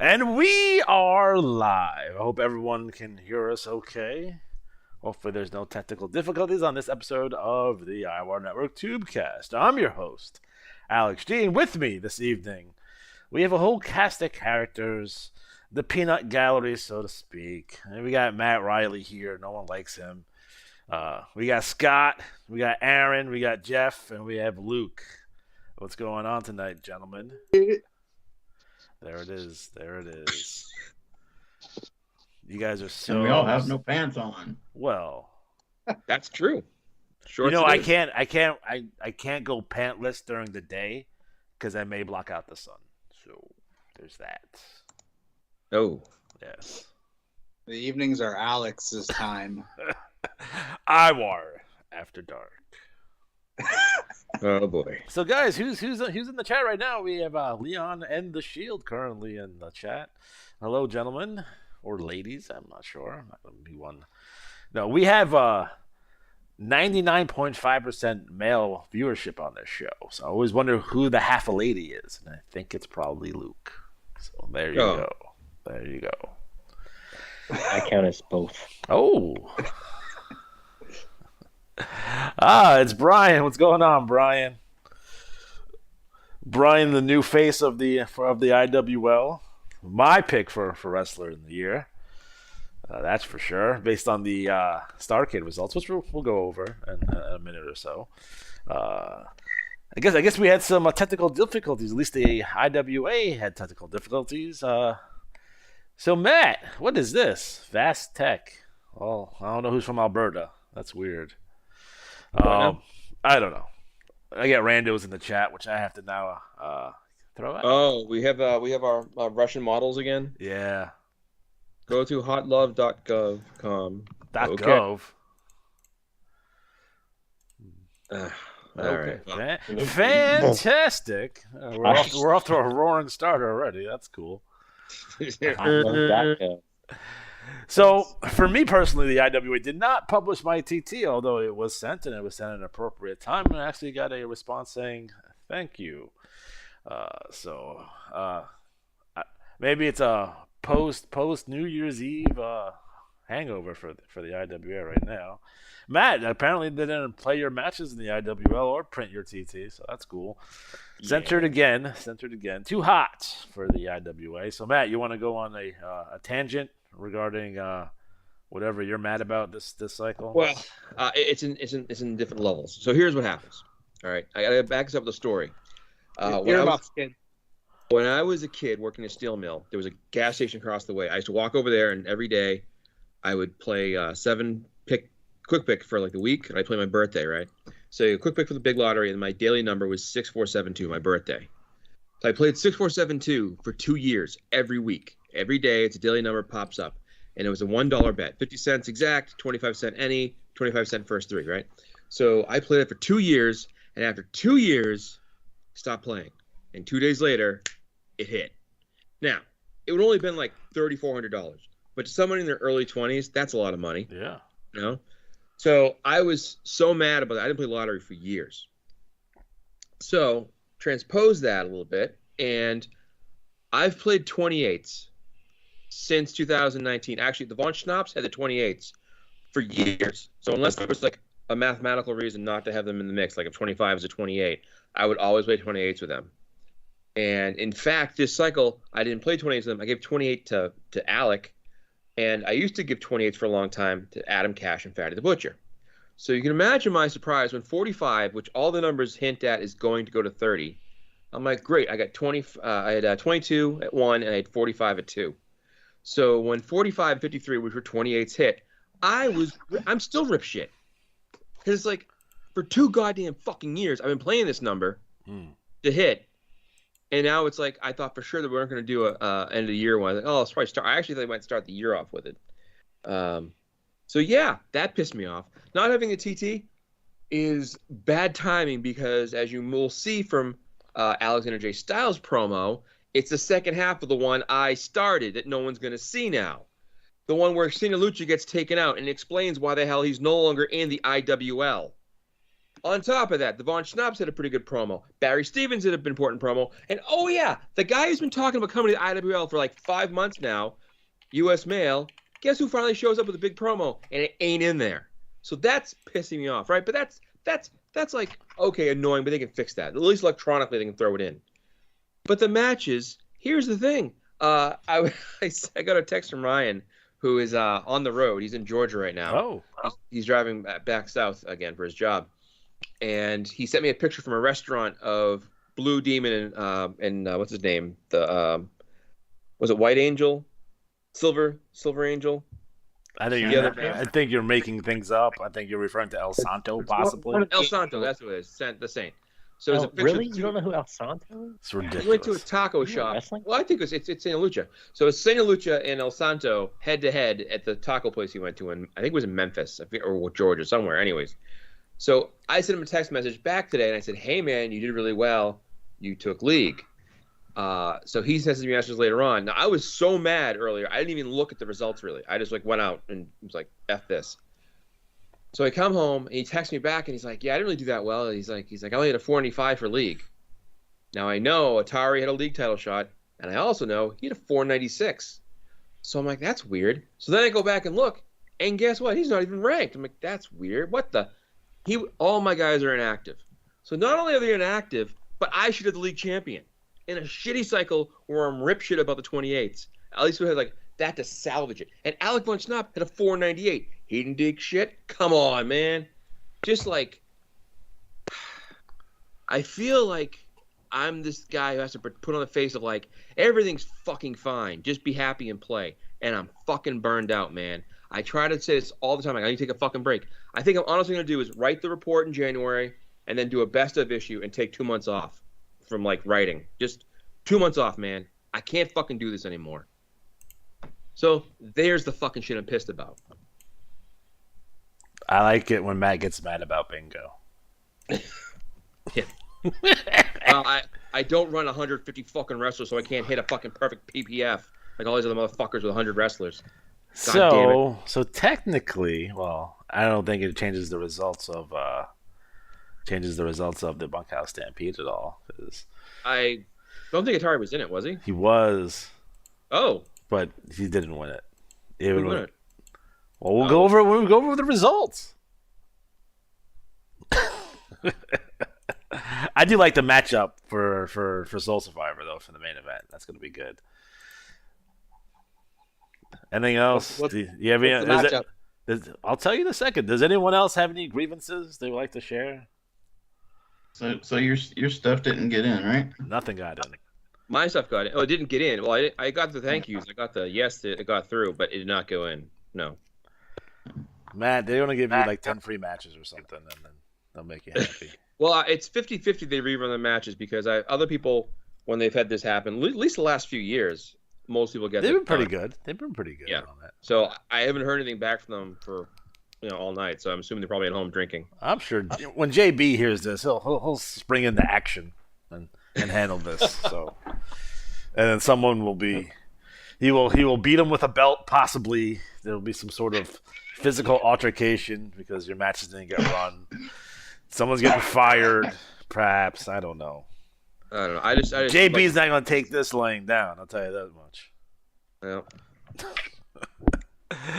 And we are live. I hope everyone can hear us okay. Hopefully, there's no technical difficulties on this episode of the IWAR Network Tubecast. I'm your host, Alex G. And with me this evening, we have a whole cast of characters, the peanut gallery, so to speak. And we got Matt Riley here. No one likes him. We got Scott, we got Aaron, we got Jeff, and we have Luke. What's going on tonight, gentlemen? There it is. There it is. You guys are so. And we all have no pants on. Well, that's true. Shorts I can't go pantless during the day because I may block out the sun. So there's that. Oh, yes. The evenings are Alex's time. IWAR after dark. Oh boy. So guys, who's in the chat right now? We have Leon and the Shield currently in the chat. Hello, gentlemen or ladies. I'm not sure. I'm not going to be one. No, we have 99.5% male viewership on this show. So I always wonder who the half a lady is, and I think it's probably Luke. So there you go. There you go. I count as both. Oh. It's Brian. What's going on, Brian? Brian, the new face of the IWL. My pick for wrestler in the year. That's for sure, based on the Starcade results, which we'll go over in a minute or so. I guess we had some technical difficulties. At least the IWA had technical difficulties. So Matt, what is this? Vast Tech. Well, I don't know who's from Alberta. That's weird. I don't know. I get randos in the chat, which I have to now throw out. Oh, we have our Russian models again. Yeah. Go to hotlove.gov.com. .gov. All Okay. right. Fantastic. We're off to a roaring start already. That's cool. So, for me personally, the IWA did not publish my TT, although it was sent, and it was sent at an appropriate time, and I actually got a response saying, thank you. Maybe it's a post New Year's Eve hangover for the IWA right now. Matt, apparently they didn't play your matches in the IWL or print your TT, so that's cool. Yeah. Centered again. Too hot for the IWA. So, Matt, you want to go on a tangent regarding whatever you're mad about this cycle? Well, it's in different levels. So here's what happens. All right, I gotta back this up with a story. When I was a kid working a steel mill, there was a gas station across the way. I used to walk over there, and every day I would play quick pick for like the week, and I play my birthday, right? So quick pick for the big lottery, and my daily number was 6472, my birthday. So I played 6472 for 2 years, every week. Every day, it's a daily number pops up. And it was a $1 bet, 50 cents exact, 25 cent any, 25 cent first three, right? So I played it for 2 years, and after 2 years, stopped playing. And 2 days later, it hit. Now, it would only been like $3,400. But to someone in their early 20s, that's a lot of money. Yeah. You know? So I was so mad about that. I didn't play lottery for years. So transpose that a little bit, and I've played 28s since 2019. Actually, the Von Schnapps had the 28s for years. So unless there was like a mathematical reason not to have them in the mix, like if 25 is a 28, I would always play 28s with them. And in fact, this cycle, I didn't play 28s with them. I gave 28 to Alec. And I used to give 28s for a long time to Adam Cash and Fatty the Butcher. So you can imagine my surprise when 45, which all the numbers hint at is going to go to 30. I'm like, great, I got 20. I had 22 at 1, and I had 45 at 2. So when 45 and 53, which were 28s, hit, I'm still rip shit. Because like, for 2 goddamn fucking years, I've been playing this number to hit. And now it's like, I thought for sure that we weren't going to do a end of the year one. I was like, oh, let's probably start. I actually thought they might start the year off with it. So yeah, that pissed me off. Not having a TT is bad timing because, as you will see from Alexander J. Styles' promo, it's the second half of the one I started that no one's going to see now. The one where Cena Lucha gets taken out and explains why the hell he's no longer in the IWL. On top of that, the Von Schnapps had a pretty good promo. Barry Stevens had an important promo. And oh yeah, the guy who's been talking about coming to the IWL for like 5 months now, U.S. Mail, guess who finally shows up with a big promo and it ain't in there. So that's pissing me off, right? But that's like, okay, annoying, but they can fix that. At least electronically they can throw it in. But the matches, here's the thing. I got a text from Ryan, who is on the road. He's in Georgia right now. Oh. He's driving back south again for his job. And he sent me a picture from a restaurant of Blue Demon and what's his name? Was it White Angel? Silver Angel? I think you're making things up. I think you're referring to El Santo, possibly. El Santo, that's what it is. The Saint. So there's a picture. Really? You don't know who El Santo is? It's ridiculous. We went to a taco shop. Wrestling? Well, I think it's Santa Lucha. So it's Santa Lucha and El Santo head to head at the taco place he went to, in I think it was in Memphis or Georgia, somewhere. Anyways, so I sent him a text message back today, and I said, "Hey man, you did really well. You took league." So he messaged me messages later on. Now I was so mad earlier. I didn't even look at the results really. I just went out and was like, "F this." So I come home and he texts me back and he's like, "Yeah, I didn't really do that well." He's like, "I only had a 495 for league." Now I know Atari had a league title shot, and I also know he had a 496. So I'm like, that's weird. So then I go back and look, and guess what? He's not even ranked. I'm like, that's weird. What the? All my guys are inactive. So not only are they inactive, but I should have the league champion in a shitty cycle where I'm rip shit about the 28s. At least we had like that to salvage it. And Alec Von Schnapp had a 498. He didn't dig shit. Come on, man. Just like, I feel like I'm this guy who has to put on the face of like, everything's fucking fine. Just be happy and play. And I'm fucking burned out, man. I try to say this all the time. Like, I need to take a fucking break. I think I'm honestly going to do is write the report in January and then do a best of issue and take 2 months off from like writing. Just 2 months off, man. I can't fucking do this anymore. So there's the fucking shit I'm pissed about. I like it when Matt gets mad about bingo. Yeah. I don't run 150 fucking wrestlers, so I can't hit a fucking perfect PPF like all these other motherfuckers with 100 wrestlers. So technically, well, I don't think it changes the results of the Bunkhouse Stampede at all. I don't think Atari was in it, was he? He was. Oh, but he didn't win it. Who won it? Well, we'll go over the results. I do like the matchup for Soul Survivor though for the main event. That's going to be good. Anything else? What's matchup? I'll tell you in a second. Does anyone else have any grievances they would like to share? So your stuff didn't get in, right? Nothing got in. My stuff got in. Oh, it didn't get in. Well, I got the thank yous. I got the yes, it got through, but it did not go in. No. Matt, they're going to give you like 10 free matches or something, and then they'll make you happy. Well, it's 50-50 they rerun the matches because other people, when they've had this happen, at least the last few years, most people get. They've been pretty good. They've been pretty good on that. So I haven't heard anything back from them for all night. So I'm assuming they're probably at home drinking. I'm sure when JB hears this, he'll spring into action and handle this. So, and then someone will be, he will beat him with a belt. Possibly there'll be some sort of physical altercation because your matches didn't get run. Someone's getting fired, perhaps. I don't know. I don't know. I just JB's not going to take this laying down. I'll tell you that much. Yeah.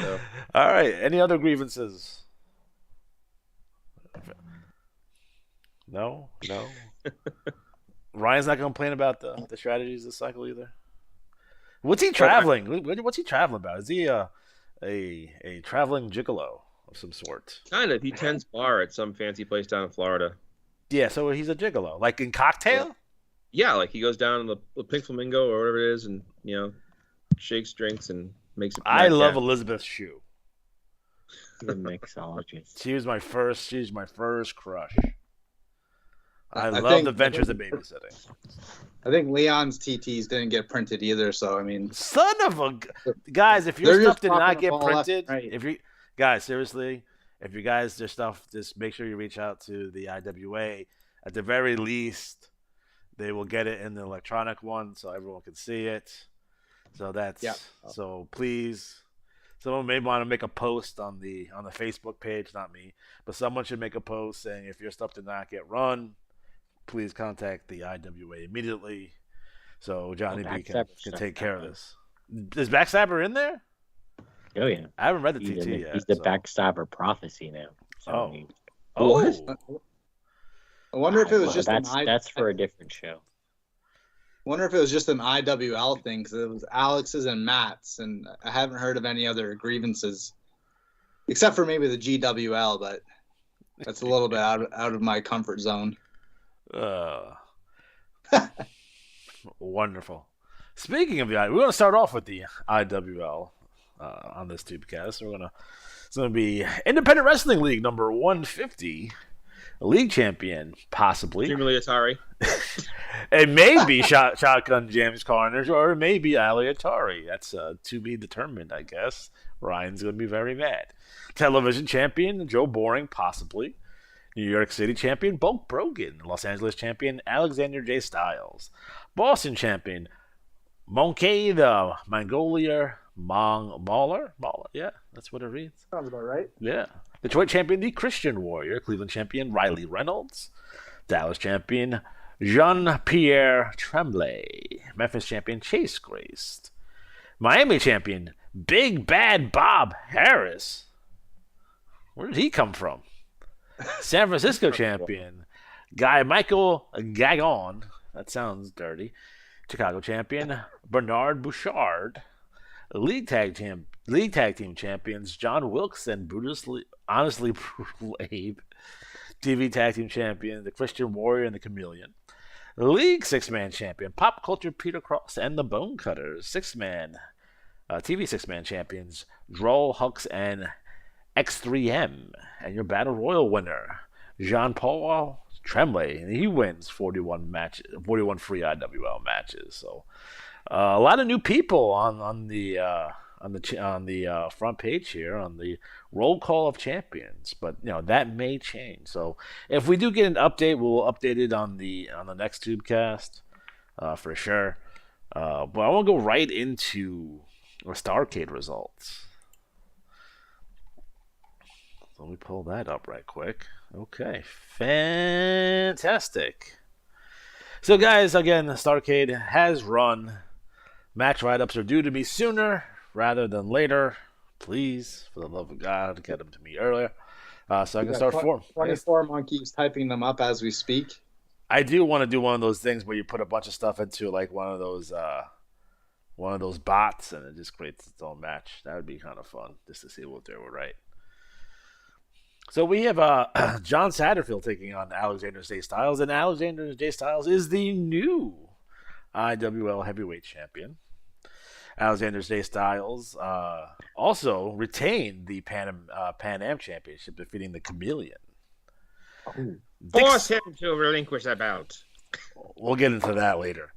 So. All right. Any other grievances? No. Ryan's not going to complain about the strategies this cycle either. What's he traveling? What's he traveling about? Is he a traveling gigolo of some sort? Kind of. He tends bar at some fancy place down in Florida. Yeah, so he's a gigolo, like in Cocktail. Yeah, like he goes down in the Pink Flamingo or whatever it is, and shakes drinks and makes it. I love Elizabeth Shue. The mixologist. She's my first crush. I love the Ventures of Babysitting. I think Leon's TTs didn't get printed either, so I mean, son of a guys, if your stuff did not get printed, right. if you guys seriously, if you guys their stuff, just make sure you reach out to the IWA. At the very least, they will get it in the electronic one so everyone can see it. So that's so please Someone may want to make a post on the Facebook page, not me, but someone should make a post saying if your stuff did not get run, please contact the IWA immediately, so Johnny B can take care of this. Is Backstabber in there? Oh yeah. I haven't read the TT yet. He's the Backstabber prophecy now. So I wonder if it was just that's for a different show. I wonder if it was just an IWL thing, because it was Alex's and Matt's, and I haven't heard of any other grievances, except for maybe the GWL, but that's a little bit out of my comfort zone. Wonderful. Speaking of the we're going to start off with the IWL on this Tubecast. It's going to be Independent Wrestling League number 150. A league champion, possibly. Presumably Atari. It may be Shotgun James Carnage, or it may be Ali Atari. That's to be determined, I guess. Ryan's going to be very mad. Television champion, Joe Boring, possibly. New York City champion, Bulk Brogan. Los Angeles champion, Alexander J. Styles. Boston champion, Monkey the Mongolia Mauler? Yeah, that's what it reads. Sounds about right. Yeah. Detroit champion, the Christian Warrior. Cleveland champion, Riley Reynolds. Dallas champion, Jean-Pierre Tremblay. Memphis champion, Chase Grace. Miami champion, Big Bad Bob Harris. Where did he come from? San Francisco champion, Guy Michael Gagon. That sounds dirty. Chicago champion, Bernard Bouchard. League tag team champions, John Wilkes and Honestly Brutal Abe. TV tag team champion, the Christian Warrior and the Chameleon. League six-man champion, Pop Culture Peter Cross and the Bone Cutters. TV six-man champions, Droll Hux and X3M. And your Battle Royal winner, Jean-Paul Tremblay. And he wins 41 free IWL matches. So a lot of new people on the front page here on the roll call of champions, but that may change. So if we do get an update, we'll update it on the next Tubecast for sure. But I want to go right into our Starcade results. So let me pull that up right quick. Okay, fantastic. So guys, again, Starcade has run. Match write-ups are due to me sooner rather than later. Please, for the love of God, get them to me earlier, so I can start form. 24 monkeys typing them up as we speak. I do want to do one of those things where you put a bunch of stuff into like one of those bots, and it just creates its own match. That would be kind of fun, just to see what they were right. So we have John Satterfield taking on Alexander J. Styles, and Alexander J. Styles is the new IWL Heavyweight Champion. Alexander J. Styles also retained the Pan Am Championship, defeating the Chameleon. Force him to relinquish that belt. We'll get into that later.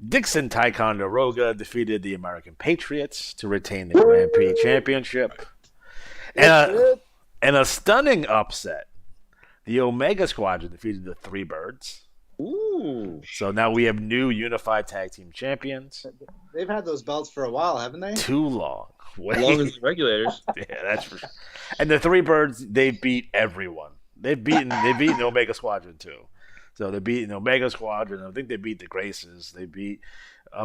Dixon Ticonderoga defeated the American Patriots to retain the Grand Prix Championship. And a stunning upset. The Omega Squadron defeated the Three Birds. Ooh. So now we have new unified tag team champions. They've had those belts for a while, haven't they? Too long. As long as the regulators. Yeah, that's for sure. And the Three Birds, they beat everyone. They've beaten the Omega Squadron too. So they beat the Omega Squadron. I think they beat the Graces. They beat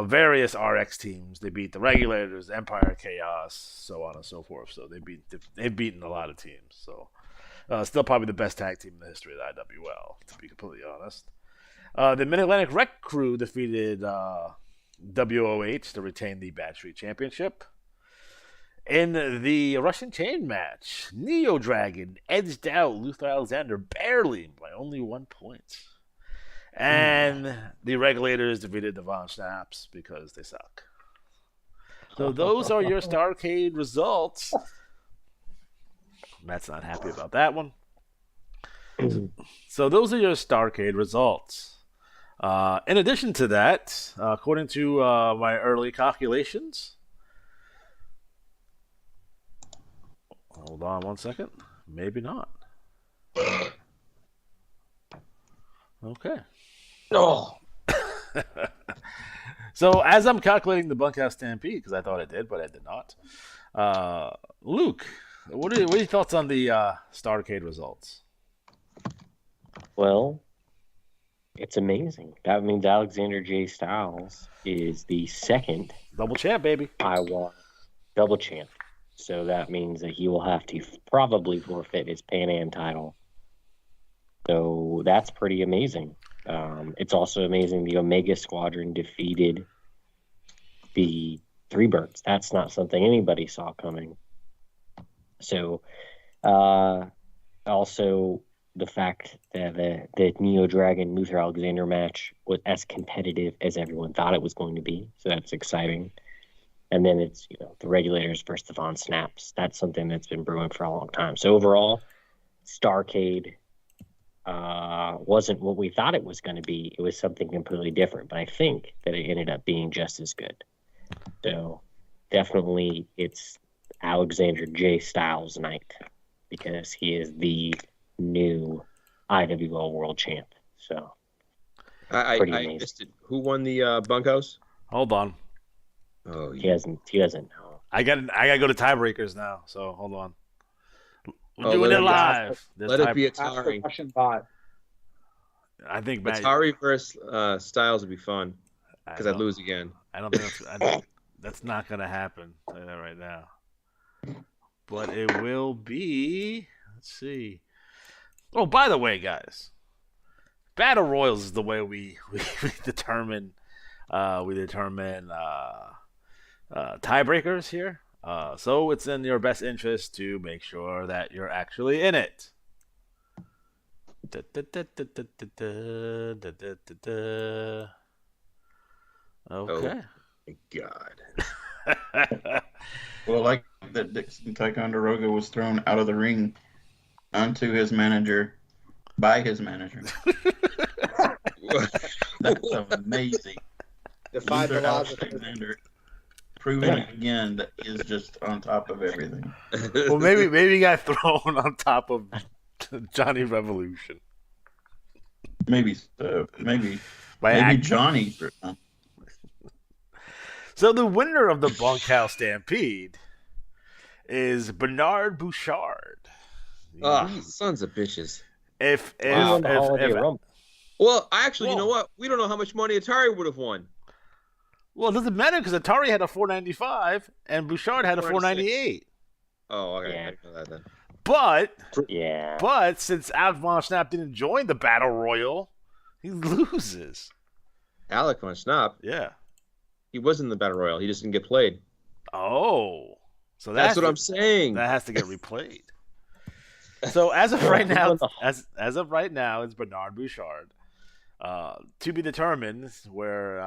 various RX teams. They beat the Regulators, Empire Chaos, so on and so forth. So they've beaten a lot of teams. So still probably the best tag team in the history of the IWL, to be completely honest. The Mid-Atlantic Rec Crew defeated WOH to retain the Bad Street Championship. In the Russian Chain match, Neo Dragon edged out Luther Alexander barely by only 1 point. And the Regulators defeated the Von Schnaps because they suck. So those are your Starcade results. Matt's not happy about that one. So those are your Starcade results. In addition to that, according to my early calculations, hold on 1 second. Maybe not. Okay. Oh. So as I'm calculating the Bunkhouse Stampede, because I thought I did, but I did not. Luke, what are your thoughts on the Starcade results? Well, it's amazing. That means Alexander J. Styles is the second Double champ, baby. IWAR double champ. So that means that he will have to probably forfeit his Pan Am title. So that's pretty amazing. It's also amazing the Omega Squadron defeated the Three Birds. That's not something anybody saw coming. So, also the fact that the Neo Dragon Luther Alexander match was as competitive as everyone thought it was going to be. So that's exciting. And then it's, the Regulators versus the Von Snaps. That's something that's been brewing for a long time. So overall, Starcade wasn't what we thought it was going to be. It was something completely different. But I think that it ended up being just as good. So definitely it's Alexander J. Styles night because he is the new IWL World Champ. So I amazing. missed it. Who won the bunkhouse? Hold on. Oh, He doesn't know. I gotta go to tiebreakers now. So hold on. We're Oh, doing let it it- live. There's let it be tie- Ask the Atari. Russian bot. I think Matt. Atari versus Styles would be fun because I I'd don't- lose again. I don't think that's not gonna happen. I'll tell you that right now. But it will be. Let's see. Oh, by the way, guys, battle royals is the way we determine tiebreakers here. So it's in your best interest to make sure that you're actually in it. Okay. My God. Well, like that Dixon Ticonderoga was thrown out of the ring onto his manager by his manager. That's amazing. Defied the Luther laws of Alexander proving again that he is just on top of everything. Well, maybe he got thrown on top of Johnny Revolution. Maybe so. Maybe By Johnny. So the winner of the Bunkhouse Stampede is Bernard Bouchard. Sons of bitches. If Who won the Holiday Rumble? Well, actually, you Whoa. know what? We don't know how much money Atari would have won. well, it doesn't matter because Atari had a 495 and Bouchard had a 498. Oh, okay. Yeah. I didn't know that then. Yeah. But since Alex Von Snap didn't join the Battle Royal, he loses. Alec von Schnapp, Yeah. he was in the Battle Royal. He just didn't get played. Oh. So That's what I'm saying. That has to get replayed. So as of right now, as of right now, it's Bernard Bouchard. To be determined where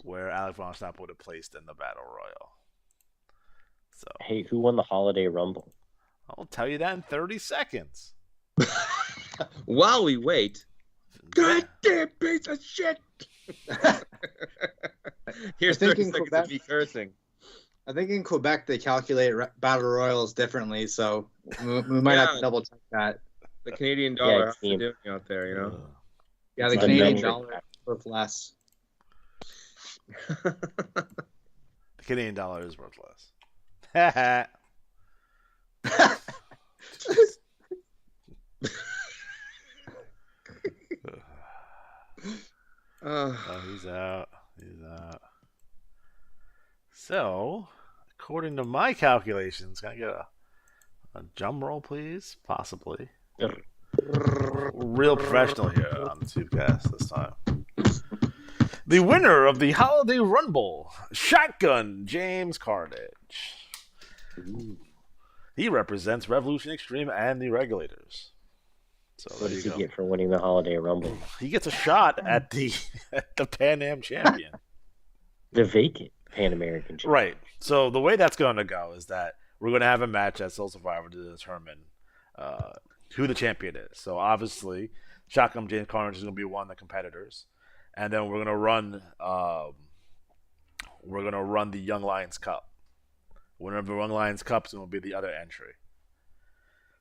Alex Von Snap would have placed in the Battle Royal. So Hey, who won the Holiday Rumble? I'll tell you that in 30 seconds. While we wait, goddamn piece of shit. Here's I 30 think in seconds Quebec- of me cursing. I think in Quebec they calculate battle royals differently, so we might have to Yeah. double check that. The Canadian dollar, how's Yeah, it doing out there, you know? Yeah, the It's Canadian unnatural. dollar is worth less. The Canadian dollar is worth less. Oh, he's out. He's out. So, according to my calculations, can I get a drum roll, please? Possibly. Real professional here on the Tubecast this time. The winner of the Holiday Rumble, Shotgun James Carnage. He represents Revolution Extreme and the Regulators. So What there does you he go. get for winning the Holiday Rumble? He gets a shot at the Pan Am champion. The vacant Pan American champion. Right. So the way that's going to go is that we're going to have a match at Soul Survivor to determine who the champion is. So obviously, Shotgun James Carnage is going to be one of the competitors, and then we're going to run the Young Lions Cup. Winner of the Young Lions Cup is going to be the other entry.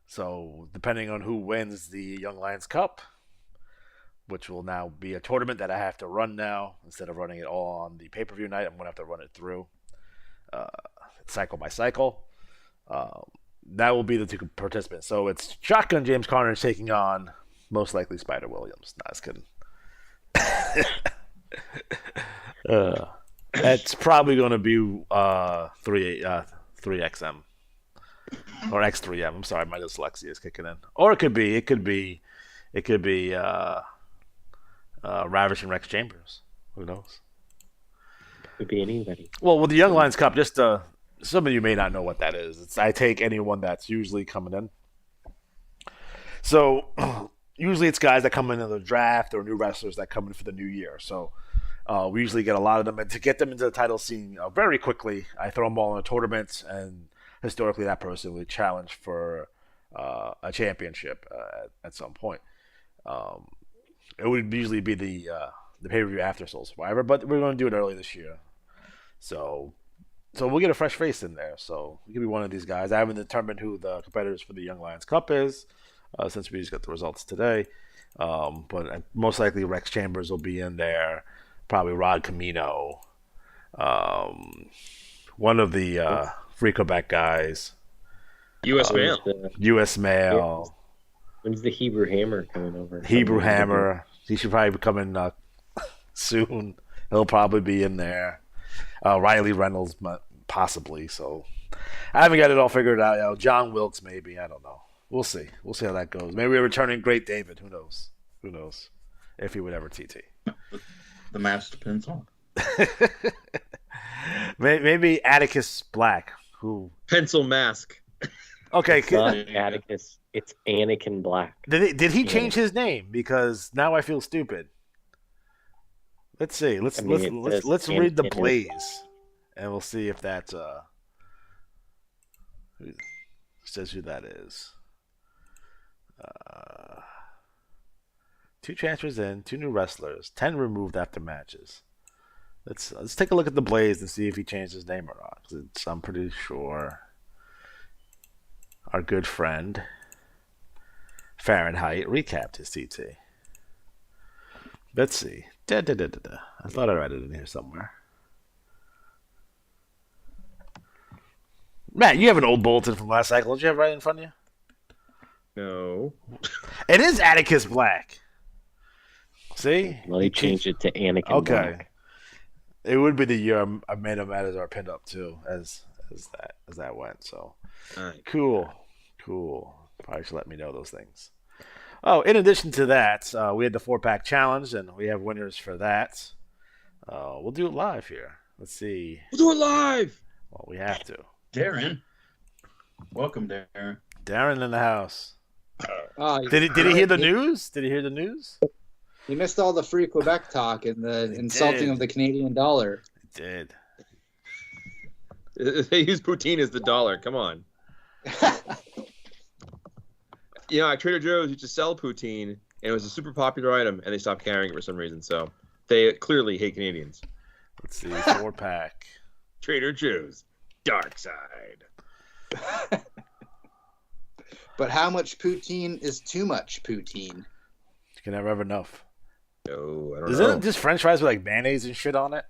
So depending on who wins the Young Lions Cup, which will now be a tournament that I have to run now instead of running it all on the pay-per-view night, I'm going to have to run it through. cycle by cycle. That will be the two participants. So it's Shotgun James Carnage taking on most likely Spider Williams. Nah, just kidding. It's probably going to be 3XM or X3M. I'm sorry, my dyslexia is kicking in. Or it could be Ravishing Rex Chambers. Who knows? Could be anybody. Well, with the Young Lions Cup, just some of you may not know what that is. I take anyone that's usually coming in. So usually it's guys that come into the draft or new wrestlers that come in for the new year. So we usually get a lot of them, and to get them into the title scene very quickly, I throw them all in a tournament, and historically that person will challenge for a championship at some point. It would usually be the pay-per-view after Soul Survivor, but we're going to do it early this year. So we'll get a fresh face in there. So it could be one of these guys. I haven't determined who the competitors for the Young Lions Cup is since we just got the results today. But most likely Rex Chambers will be in there. Probably Rod Camino. One of the Free Quebec guys. U.S. Mail. U.S. Mail. When's the Hebrew Hammer coming over? Hebrew Hammer. He should probably be coming soon. He'll probably be in there. Riley Reynolds, possibly. So I haven't got it all figured out. John Wilkes, maybe. I don't know. We'll see. We'll see how that goes. Maybe a returning Great David. Who knows? Who knows if he would ever TT. The match depends on. Maybe Atticus Black. Who? Pencil Mask. Okay. Not Atticus. It's Anakin Black. Did he change his name? Because now I feel stupid. Let's see. Let's read the Blaze, and we'll see if that's says who that is. 2 transfers in, 2 new wrestlers, 10 removed after matches. Let's take a look at the Blaze and see if he changed his name or not. 'Cause I'm pretty sure our good friend Fahrenheit recapped his TT. Let's see. I thought I read it in here somewhere. Matt, you have an old bulletin from last cycle. Don't you have it right in front of you? No. It is Atticus Black. See? Well, he changed it to Anakin Black. It would be the year I made him add as our pin up too, as that went. So Right. Cool. Probably should let me know those things. Oh, in addition to that, we had the 4-pack challenge, and we have winners for that. We'll do it live here. Let's see. We'll do it live. Well, we have to. Darren. Welcome, Darren. Darren in the house. Oh, Did he hear the news? Did he hear the news? You missed all the free Quebec talk and the insulting of the Canadian dollar. It did. They use poutine as the dollar. Come on. At Trader Joe's used to sell poutine, and it was a super popular item, and they stopped carrying it for some reason. So they clearly hate Canadians. Let's see. 4-pack. Trader Joe's. Dark side. But how much poutine is too much poutine? You can never have enough. No, I don't Isn't know. it just French fries with like mayonnaise and shit on it?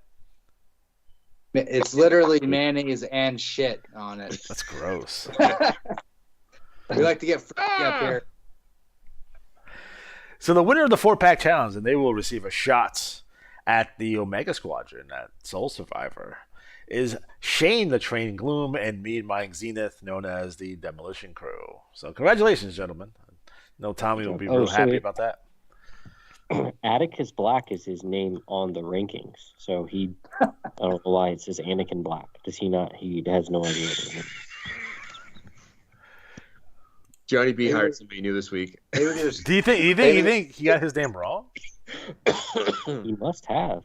It's literally mayonnaise and shit on it. That's gross. We like to get freaky up here. So the winner of the 4-pack challenge, and they will receive a shot at the Omega Squadron at Soul Survivor, is Shane the Train Gloom and me and Mike Zenith, known as the Demolition Crew. So congratulations, gentlemen. No, Tommy will be real happy about that. Atticus Black is his name on the rankings. So I don't know why it says Anakin Black. Does he not? He has no idea. Johnny B hired somebody new this week. Do you think he got his name wrong? He must have.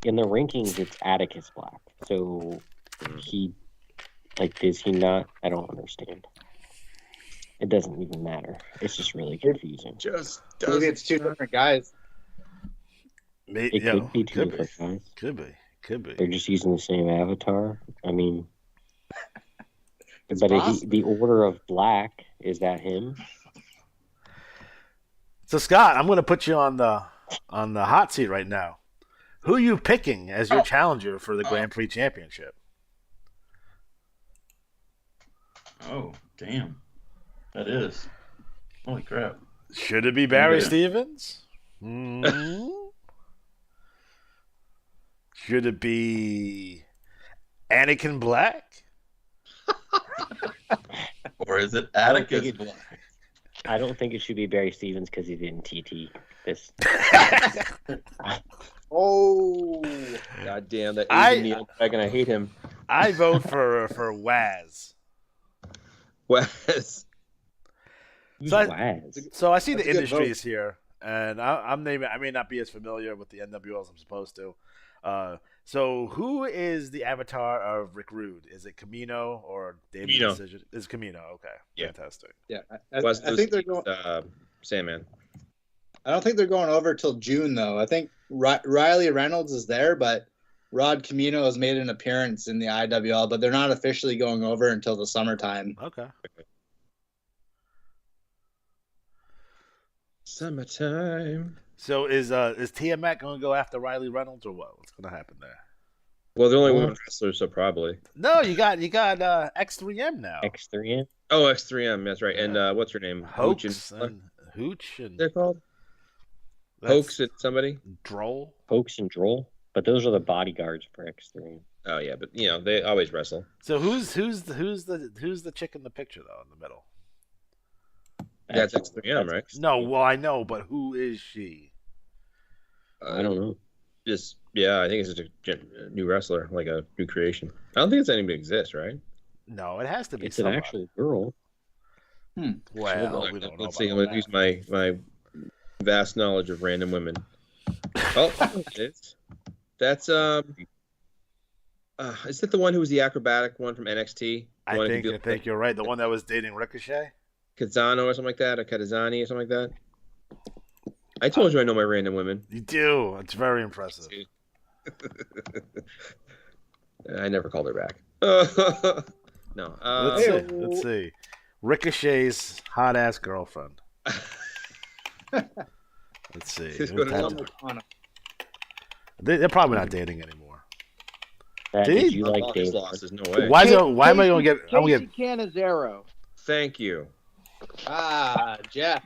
In the rankings, it's Atticus Black. So does he not? I don't understand. It doesn't even matter. It's just really confusing. Maybe it's 2 different guys. It could be 2 different guys. Could be. They're just using the same avatar. I mean, It's but possible. the Order of Black, is that him? So Scott, I'm going to put you on the hot seat right now. Who are you picking as your challenger for the Grand Prix Championship? Oh, damn. That is. Holy crap. Should it be Barry Yeah. Stevens? Hmm? Should it be Anakin Black? Or is it I don't think Atticus it- Black? I don't think it should be Barry Stevens because he didn't TT this. Oh, God damn that I- Asian Neil Dragon. I hate him. I vote for Waz. Wes. Who's So I- Waz? So I see That's the a good industries here, and I'm naming. I may not be as familiar with the NWL as I'm supposed to. So who is the avatar of Rick Rude? Is it Camino or David Camino. Decision? It's Camino. Okay, Yeah. fantastic. yeah. Wes I think they're going. Sandman. I don't think they're going over till June though. I think Riley Reynolds is there, but Rod Camino has made an appearance in the IWL, but they're not officially going over until the summertime. Okay. Summertime. So is Tiamat going to go after Riley Reynolds or what? What's going to happen there? Well, the only women wrestlers, so probably. No, you got X3M now. X3M? Oh, X3M, that's right. And what's her name? Hoax Hooch and Hooch and they're called that's Hoax and somebody. Droll. Hoax and Droll? But those are the bodyguards for X3M. Oh yeah, but they always wrestle. So who's the chick in the picture though in the middle? That's X3M, right? No, well I know, but who is she? I don't know. Just I think it's just a new wrestler, like a new creation. I don't think it's anybody exists, right? No, it has to be It's an somebody. actual girl. Well, we don't know. Let's see. I'm about gonna use my vast knowledge of random women. Oh, it's that's is that the one who was the acrobatic one from NXT? The I one who could think do, you're right. The one that was dating Ricochet. Kazano or something like that, or Katazani or something like that. I told you I know my random women. You do. It's very impressive. I never called her back. No. Let's see. Ricochet's hot ass girlfriend. Let's see. Just go to Who's number- They're probably not dating anymore. That, Did did he? you Like like Dave? losses, no way. Why am I going to get? I'm Casey going to Canizero. Thank you. Jeff.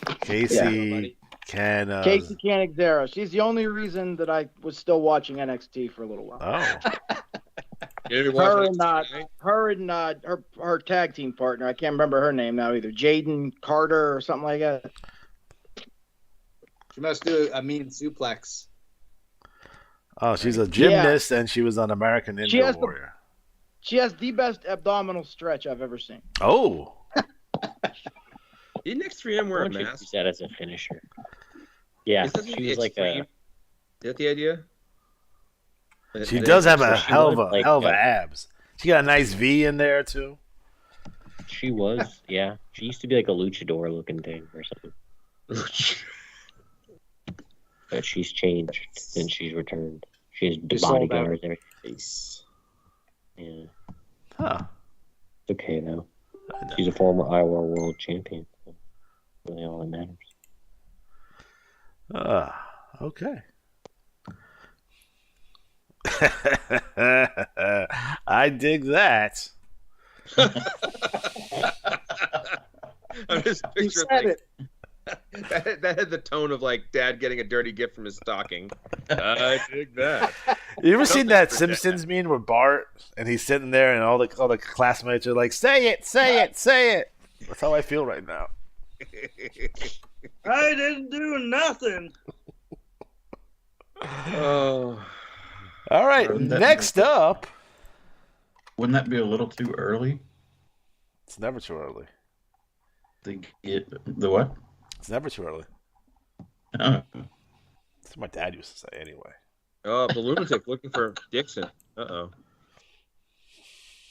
get Casey can. Casey Canizero. She's the only reason that I was still watching NXT for a little while. Oh, You didn't Her watch and, NXT tonight? her tag team partner. I can't remember her name now either. Jaden Carter or something like that. She must do a mean suplex. oh, she's a gymnast and she was on American She Ninja has the- Warrior. She has the best abdominal stretch I've ever seen. Oh, Didn't X3M wear Why a don't you mask? use that as a finisher? Yeah, Is that she was like Extreme? a. Is that the idea? she does have a she hell of was like, abs. She got a nice V in there too. She was, yeah. She used to be like a luchador looking thing or something. But she's changed and she's returned. She has the She sold bodyguards and everything. Face. Yeah. Huh. It's okay though. She's a former IWAR world champion. So really all that matters. Okay. I dig that. I'm just You picturing said like, it. that had the tone of like dad getting a dirty gift from his stocking. I dig that. You ever seen Something that for Simpsons meme with Bart and he's sitting there and all the classmates are like, "Say it, say it, say it." That's how I feel right now. I didn't do nothing. Oh, All right, Wouldn't that- next up. Wouldn't that be a little too early It's never too early. to get the what? It's never too early. Oh, That's what my dad used to say anyway. oh, the lunatic looking for Dixon. Uh-oh.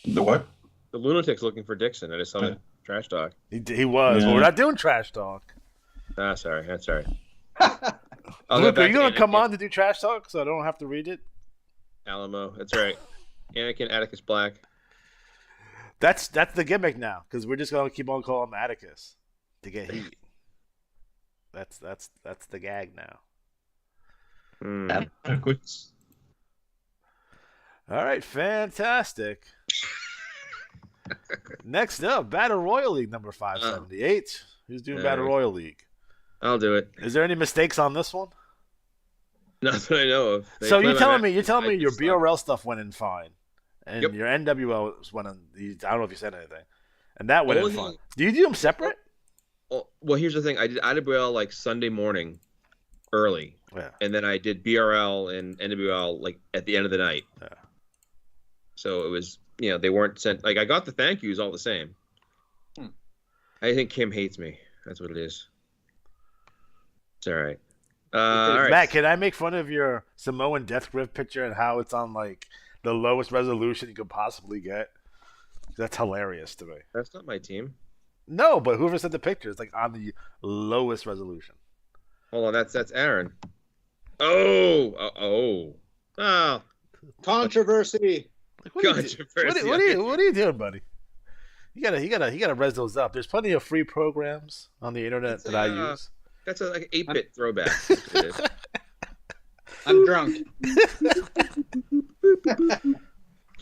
the what? The lunatic's looking for Dixon. I just saw the trash talk. He was. Yeah. But we're not doing trash talk. Ah, sorry. That's sorry. Luke, are you going to come on to do trash talk so I don't have to read it? Alamo. That's right. Anakin Atticus Black. That's the gimmick now because we're just going to keep on calling him Atticus to get heat. That's the gag now. Adequate. All right, fantastic. Next up, Battle Royal League number 578. Who's doing Battle Royal League? I'll do it. Is there any mistakes on this one? Not that I know of. So you're telling me your BRL stuff went in fine, and Yep. your NWL went in. I don't know if you said anything, and that went in Only- fine. Do you do them separate? Well, here's the thing. I did IWL like Sunday morning, early, Yeah. and then I did BRL and NWL like at the end of the night. Yeah. So it was, they weren't sent. Like I got the thank yous all the same. I think Kim hates me. That's what it is. It's all right. All right. Matt, can I make fun of your Samoan Death Griff picture and how it's on like the lowest resolution you could possibly get? That's hilarious to me. That's not my team. No, but whoever sent the picture is like on the lowest resolution. Hold on, that's Aaron. Oh. Controversy. Like, what are you Controversy. what are you doing, buddy? You gotta res those up. There's plenty of free programs on the internet that I use. That's like an 8-bit throwback. That's what it is. I'm drunk.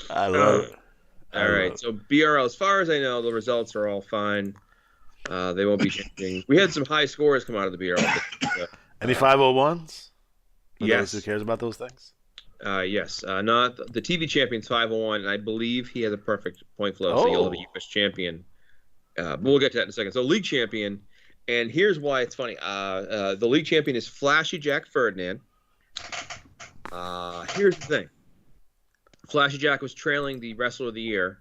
I love it. All right, so BRL, as far as I know, the results are all fine. They won't be changing. We had some high scores come out of the BRL. Any 501s? Yes. Who cares about those things? Yes. Not the TV champion's 501, and I believe he has a perfect point flow, so you'll have a U.S. champion. But we'll get to that in a second. So league champion, and here's why it's funny. The league champion is Flashy Jack Ferdinand. Here's the thing. Flashy Jack was trailing the Wrestler of the Year,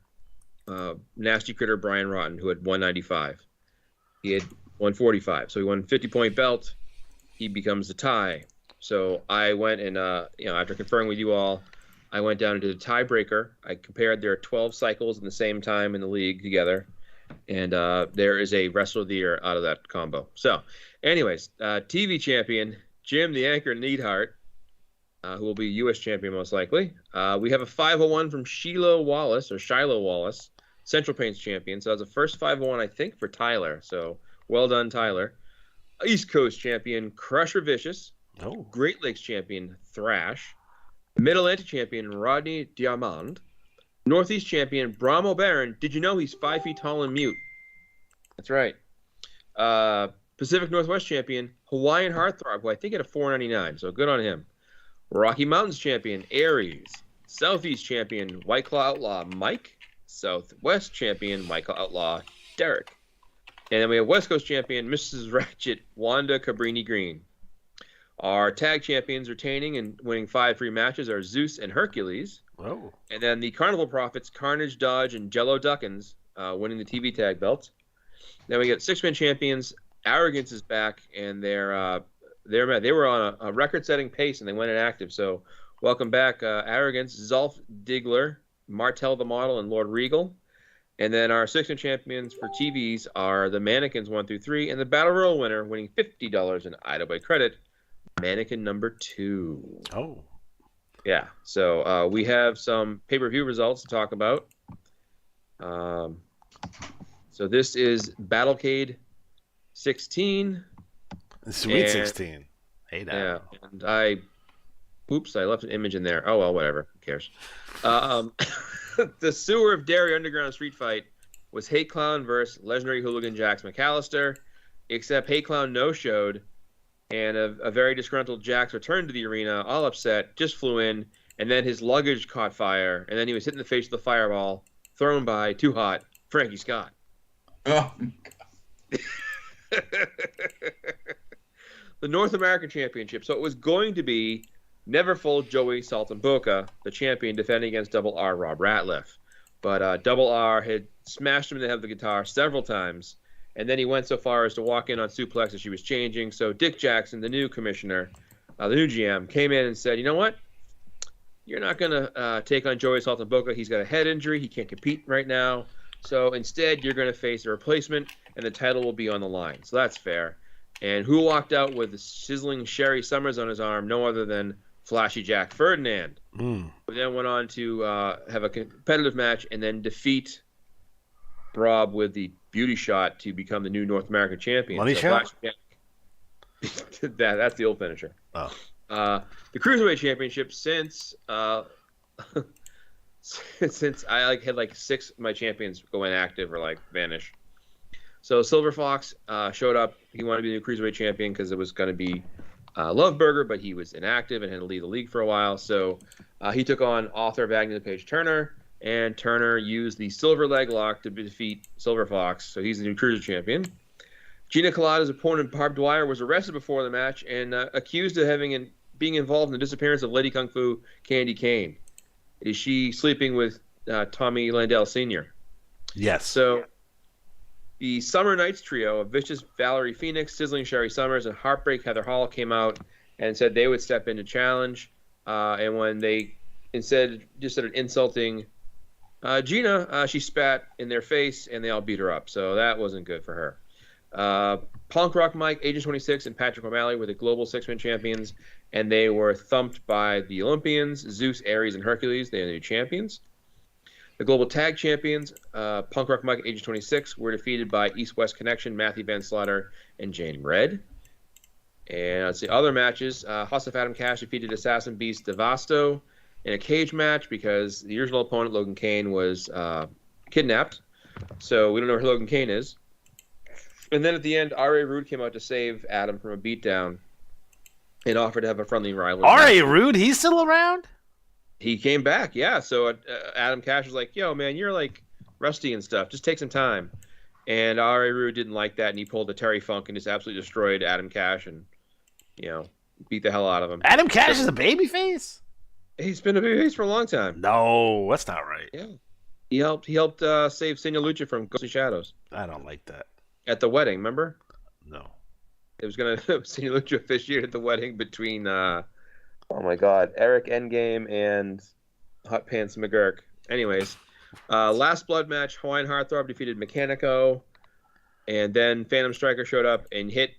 Nasty Critter Brian Rotten, who had 195. He had 145, so he won 50-point belt. He becomes the tie. So I went and, after conferring with you all, I went down and did a tiebreaker. I compared their 12 cycles in the same time in the league together, and there is a Wrestler of the Year out of that combo. So, anyways, TV champion Jim the Anchor Neidhart, who will be U.S. champion most likely. We have a 501 from Shiloh Wallace, Central Paints champion. So that's the first 501, I think, for Tyler. So well done, Tyler. East Coast champion Crusher Vicious. Oh. Great Lakes champion Thrash. Mid-Atlantic champion Rodney Diamond. Northeast champion Brahmo Baron. Did you know he's 5 feet tall and mute? That's right. Pacific Northwest champion Hawaiian Heartthrob, who I think had a 499, so good on him. Rocky Mountains champion Aries. Southeast champion White Claw Outlaw Mike. Southwest champion Michael Outlaw Derek. And then we have West Coast champion Mrs. Ratchet Wanda Cabrini Green. Our tag champions retaining and winning 5 free matches are Zeus and Hercules. Oh. And then the Carnival Profits, Carnage Dodge and Jello Duckins, winning the TV tag belts. Then we get 6-man champions. Arrogance is back, and they were on a record-setting pace, and they went inactive. So welcome back, Arrogance, Zolf Digler, Martel the Model, and Lord Regal. And then our 6-man champions for TVs are the Mannequins 1 through 3, and the Battle Royal winner winning $50 in IWAR credit, Mannequin number 2. Oh. Yeah, so we have some pay-per-view results to talk about. So this is Battlecade 16. Sweet 16. Hey, now. Yeah, and I left an image in there. Oh, well, whatever. Who cares? The Sewer of Derry Underground Street Fight was Hate Clown versus Legendary Hooligan Jax McAllister, except Hate Clown no-showed, and a very disgruntled Jax returned to the arena, all upset, just flew in, and then his luggage caught fire, and then he was hit in the face with a fireball, thrown by, too hot, Frankie Scott. Oh, The North American Championship. So it was going to be Neverfull Joey Saltimboca, the champion, defending against Double R Rob Ratliff. But Double R had smashed him in the head with the guitar several times, and then he went so far as to walk in on Suplex as she was changing. So Dick Jackson, the new commissioner, the new GM, came in and said, you know what? You're not going to take on Joey Saltimboca. He's got a head injury. He can't compete right now. So instead, you're going to face a replacement, and the title will be on the line. So that's fair. And who walked out with the sizzling Sherry Summers on his arm? No other than Flashy Jack Ferdinand. Mm. Who then went on to have a competitive match and then defeat Rob with the beauty shot to become the new North American champion. Money so shot? That's the old finisher. Oh. The Cruiserweight Championship since since I had like 6 of my champions go inactive or like vanish. So Silver Fox showed up. He wanted to be the Cruiserweight champion because it was going to be Loveburger, but he was inactive and had to leave the league for a while. So he took on author of Agnew Page Turner, and Turner used the Silver Leg Lock to defeat Silver Fox. So he's the new Cruiser champion. Gina Colada's opponent, Barbed Wire, was arrested before the match and accused of being involved in the disappearance of Lady Kung Fu Candy Cane. Is she sleeping with Tommy Landell Sr.? Yes. So the Summer Nights trio of Vicious Valerie Phoenix, Sizzling Sherry Summers, and Heartbreak Heather Hall came out and said they would step in to challenge. And when they instead just started insulting Gina, she spat in their face, and they all beat her up. So that wasn't good for her. Punk Rock Mike, Agent 26, and Patrick O'Malley were the global 6-man champions, and they were thumped by the Olympians, Zeus, Ares, and Hercules. They are the new champions. The global tag champions, Punk Rock Mike, Agent 26, were defeated by East-West Connection, Matthew Van Slaughter, and Jane Red. And let's see, other matches. House of Adam Cash defeated Assassin Beast Devasto in a cage match because the original opponent, Logan Kane, was kidnapped. So we don't know where Logan Kane is. And then at the end, R.A. Rude came out to save Adam from a beatdown and offered to have a friendly rivalry. R.A. Rude, he's still around? He came back, yeah. So Adam Cash was like, yo, man, you're like rusty and stuff. Just take some time. And R.A. Rude didn't like that, and he pulled the Terry Funk and just absolutely destroyed Adam Cash and, beat the hell out of him. Adam Cash is a babyface? He's been a babyface for a long time. No, that's not right. Yeah. He helped save Senior Lucha from Ghostly Shadows. I don't like that. At the wedding, remember? No. It was Senior Lucha officiated at the wedding between oh my god, Eric Endgame and Hot Pants McGurk. Anyways, last blood match, Hawaiian Heartthrob defeated Mechanico, and then Phantom Striker showed up and hit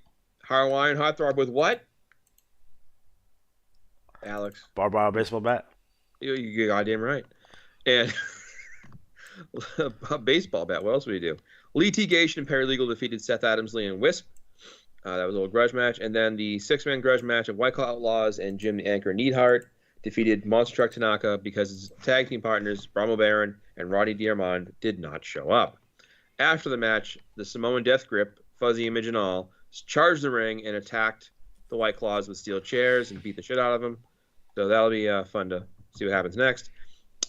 Hawaiian Heartthrob with what? Alex. Barbed wire baseball bat? You're goddamn right. And a baseball bat. What else would he do? Lee T. Gation and Paralegal defeated Seth Adams, Lee, and Wisp. That was a little grudge match. And then the 6-man grudge match of White Claw Outlaws and Jim the Anchor Neidhart defeated Monster Truck Tanaka because his tag team partners, Brahmo Baron and Roddy Diamond, did not show up. After the match, the Samoan Death Grip, Fuzzy Image and all, charged the ring and attacked the White Claws with steel chairs and beat the shit out of them. So that'll be fun to see what happens next.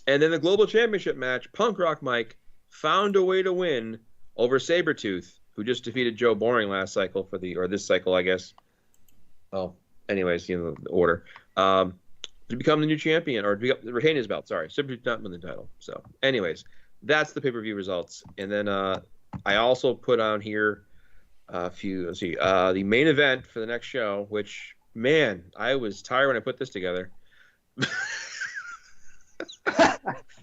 And then the Global Championship match, Punk Rock Mike found a way to win over Sabretooth, who just defeated Joe Boring last cycle or this cycle, I guess. Oh, anyways, the order. To become the new champion, or to retain his belt, sorry. Sabretooth not win the title. So, anyways, that's the pay-per-view results. And then I also put on here a few, the main event for the next show, which, man, I was tired when I put this together.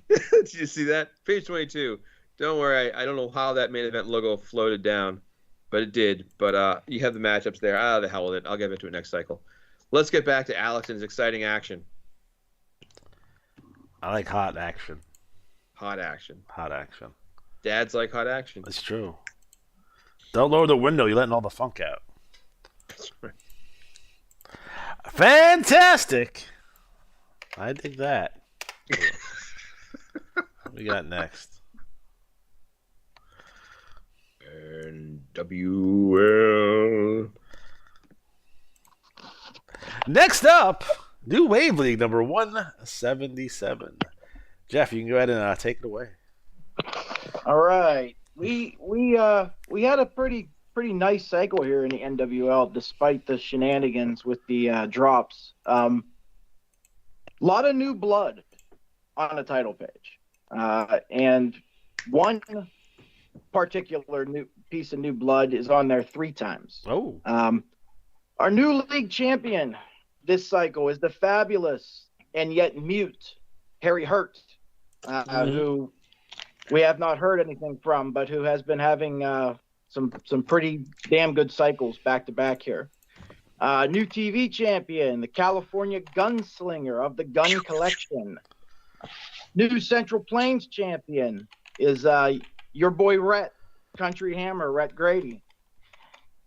Did you see that? Page 22. Don't worry, I don't know how that main event logo floated down, but it did. But you have the matchups there. The hell with it. I'll get into it next cycle. Let's get back to Alex and his exciting action. I like hot action. Hot action. Hot action. Dads like hot action. That's true. Don't lower the window. You're letting all the funk out. That's right. Fantastic. I dig that. What we got next? NWL. Next up, New Wave League number 177. Jeff, you can go ahead and take it away. All right, we had a pretty nice cycle here in the NWL, despite the shenanigans with the drops. A lot of new blood on the title page, and one particular new piece of new blood is on there 3 times. Oh. Our new league champion this cycle is the fabulous and yet mute Harry Hurt, who we have not heard anything from, but who has been having some pretty damn good cycles back to back here. New TV champion, the California Gunslinger of the Gun Collection. New Central Plains champion is your boy Rhett, Country Hammer, Rhett Grady.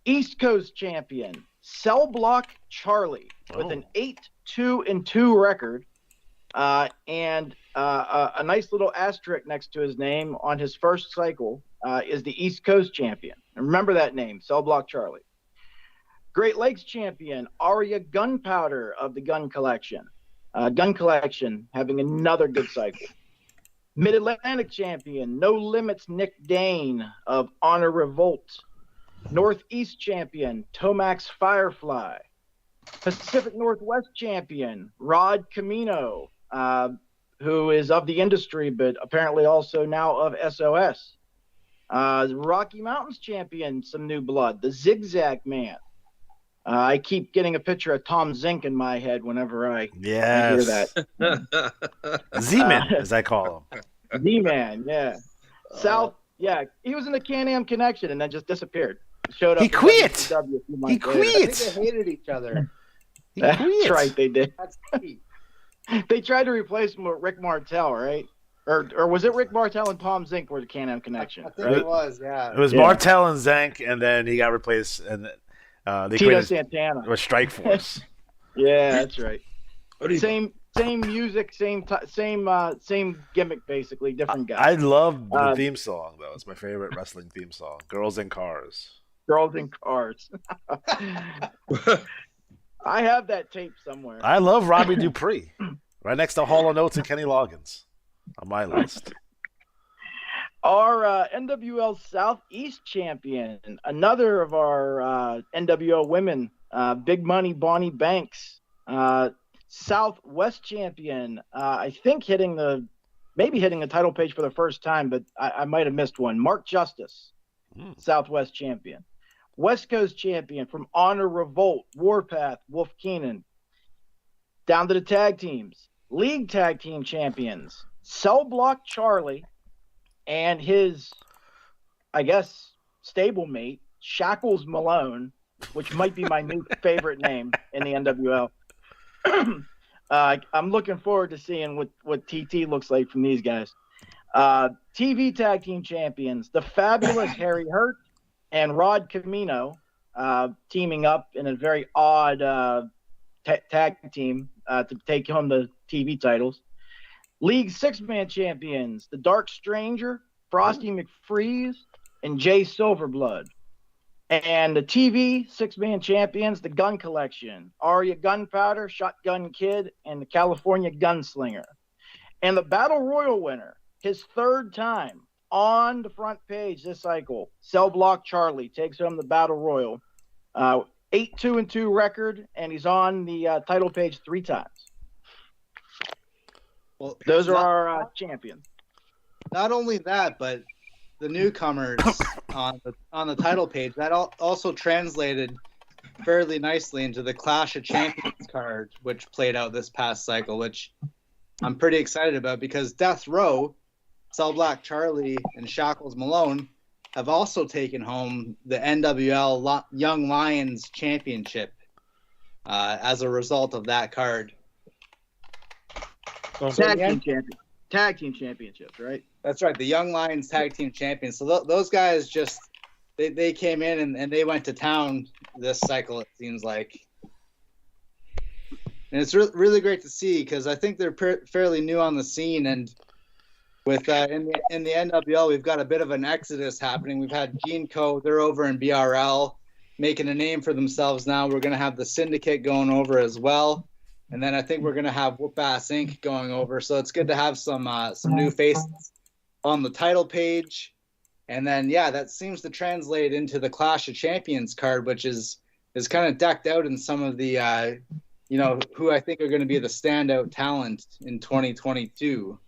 East Coast champion Cell Block Charlie with an 8-2-2 record, and a nice little asterisk next to his name on his first cycle is the East Coast champion. And remember that name, Cell Block Charlie. Great Lakes champion, Aria Gunpowder of the Gun Collection. Gun Collection having another good cycle. Mid-Atlantic champion, No Limits Nick Dane of Honor Revolt. Northeast champion, Tomax Firefly. Pacific Northwest champion, Rod Camino, who is of the industry, but apparently also now of SOS. Rocky Mountains champion, some new blood, the Zigzag Man. I keep getting a picture of Tom Zink in my head whenever I hear that. Z-Man, as I call him. Z-Man, yeah. South, yeah. He was in the Can-Am Connection and then just disappeared. Showed up. He quit. He quit. I think they hated each other. That's right, they did. That's key. They tried to replace him with Rick Martel, right? Or was it Rick Martel and Tom Zink were the Can-Am Connection? I think right? it was, yeah. It was Martel and Zank, and then he got replaced, and they Tito created Santana. with Strike Force. Yeah, that's right. Same music, same gimmick, basically, different guy. I love the theme song, though. It's my favorite wrestling theme song, Girls in Cars. Girls in Cars. I have that tape somewhere. I love Robbie Dupree. Right next to Hall & Oates and Kenny Loggins on my list. Our NWL Southeast champion, another of our NWL women, Big Money Bonnie Banks. Southwest champion, I think maybe hitting the title page for the first time, but I might have missed one. Mark Justice, Southwest champion. West Coast champion from Honor Revolt, Warpath, Wolf Keenan. Down to the tag teams. League tag team champions, Cell Block Charlie and his, I guess, stablemate, Shackles Malone, which might be my new favorite name in the NWL. I'm looking forward to seeing what TT looks like from these guys. TV tag team champions, the fabulous Harry Hurt and Rod Camino, teaming up in a very odd tag team to take home the TV titles. League six-man champions, the Dark Stranger, Frosty McFreeze, and Jay Silverblood. And the TV six-man champions, the Gun Collection, Aria Gunpowder, Shotgun Kid, and the California Gunslinger. And the Battle Royal winner, his third time on the front page this cycle, Cell Block Charlie takes home the Battle Royal. 8-2-2 record, and he's on the title page 3 times. Well, those are our champions. Not only that, but the newcomers on the title page, that also translated fairly nicely into the Clash of Champions card, which played out this past cycle, which I'm pretty excited about because Death Row, Cell Block Charlie, and Shackles Malone have also taken home the NWL Young Lions Championship as a result of that card. Tag team championships, right? That's right, the Young Lions Tag Team Champions. So those guys just they came in and they went to town this cycle, it seems like. And it's really great to see because I think they're fairly new on the scene, and with in the NWL, we've got a bit of an exodus happening. We've had Gene Co. They're over in BRL, making a name for themselves now. We're going to have the Syndicate going over as well, and then I think we're going to have Whoop Ass Inc. going over. So it's good to have some new faces on the title page, and then that seems to translate into the Clash of Champions card, which is kind of decked out in some of the who I think are going to be the standout talent in 2022.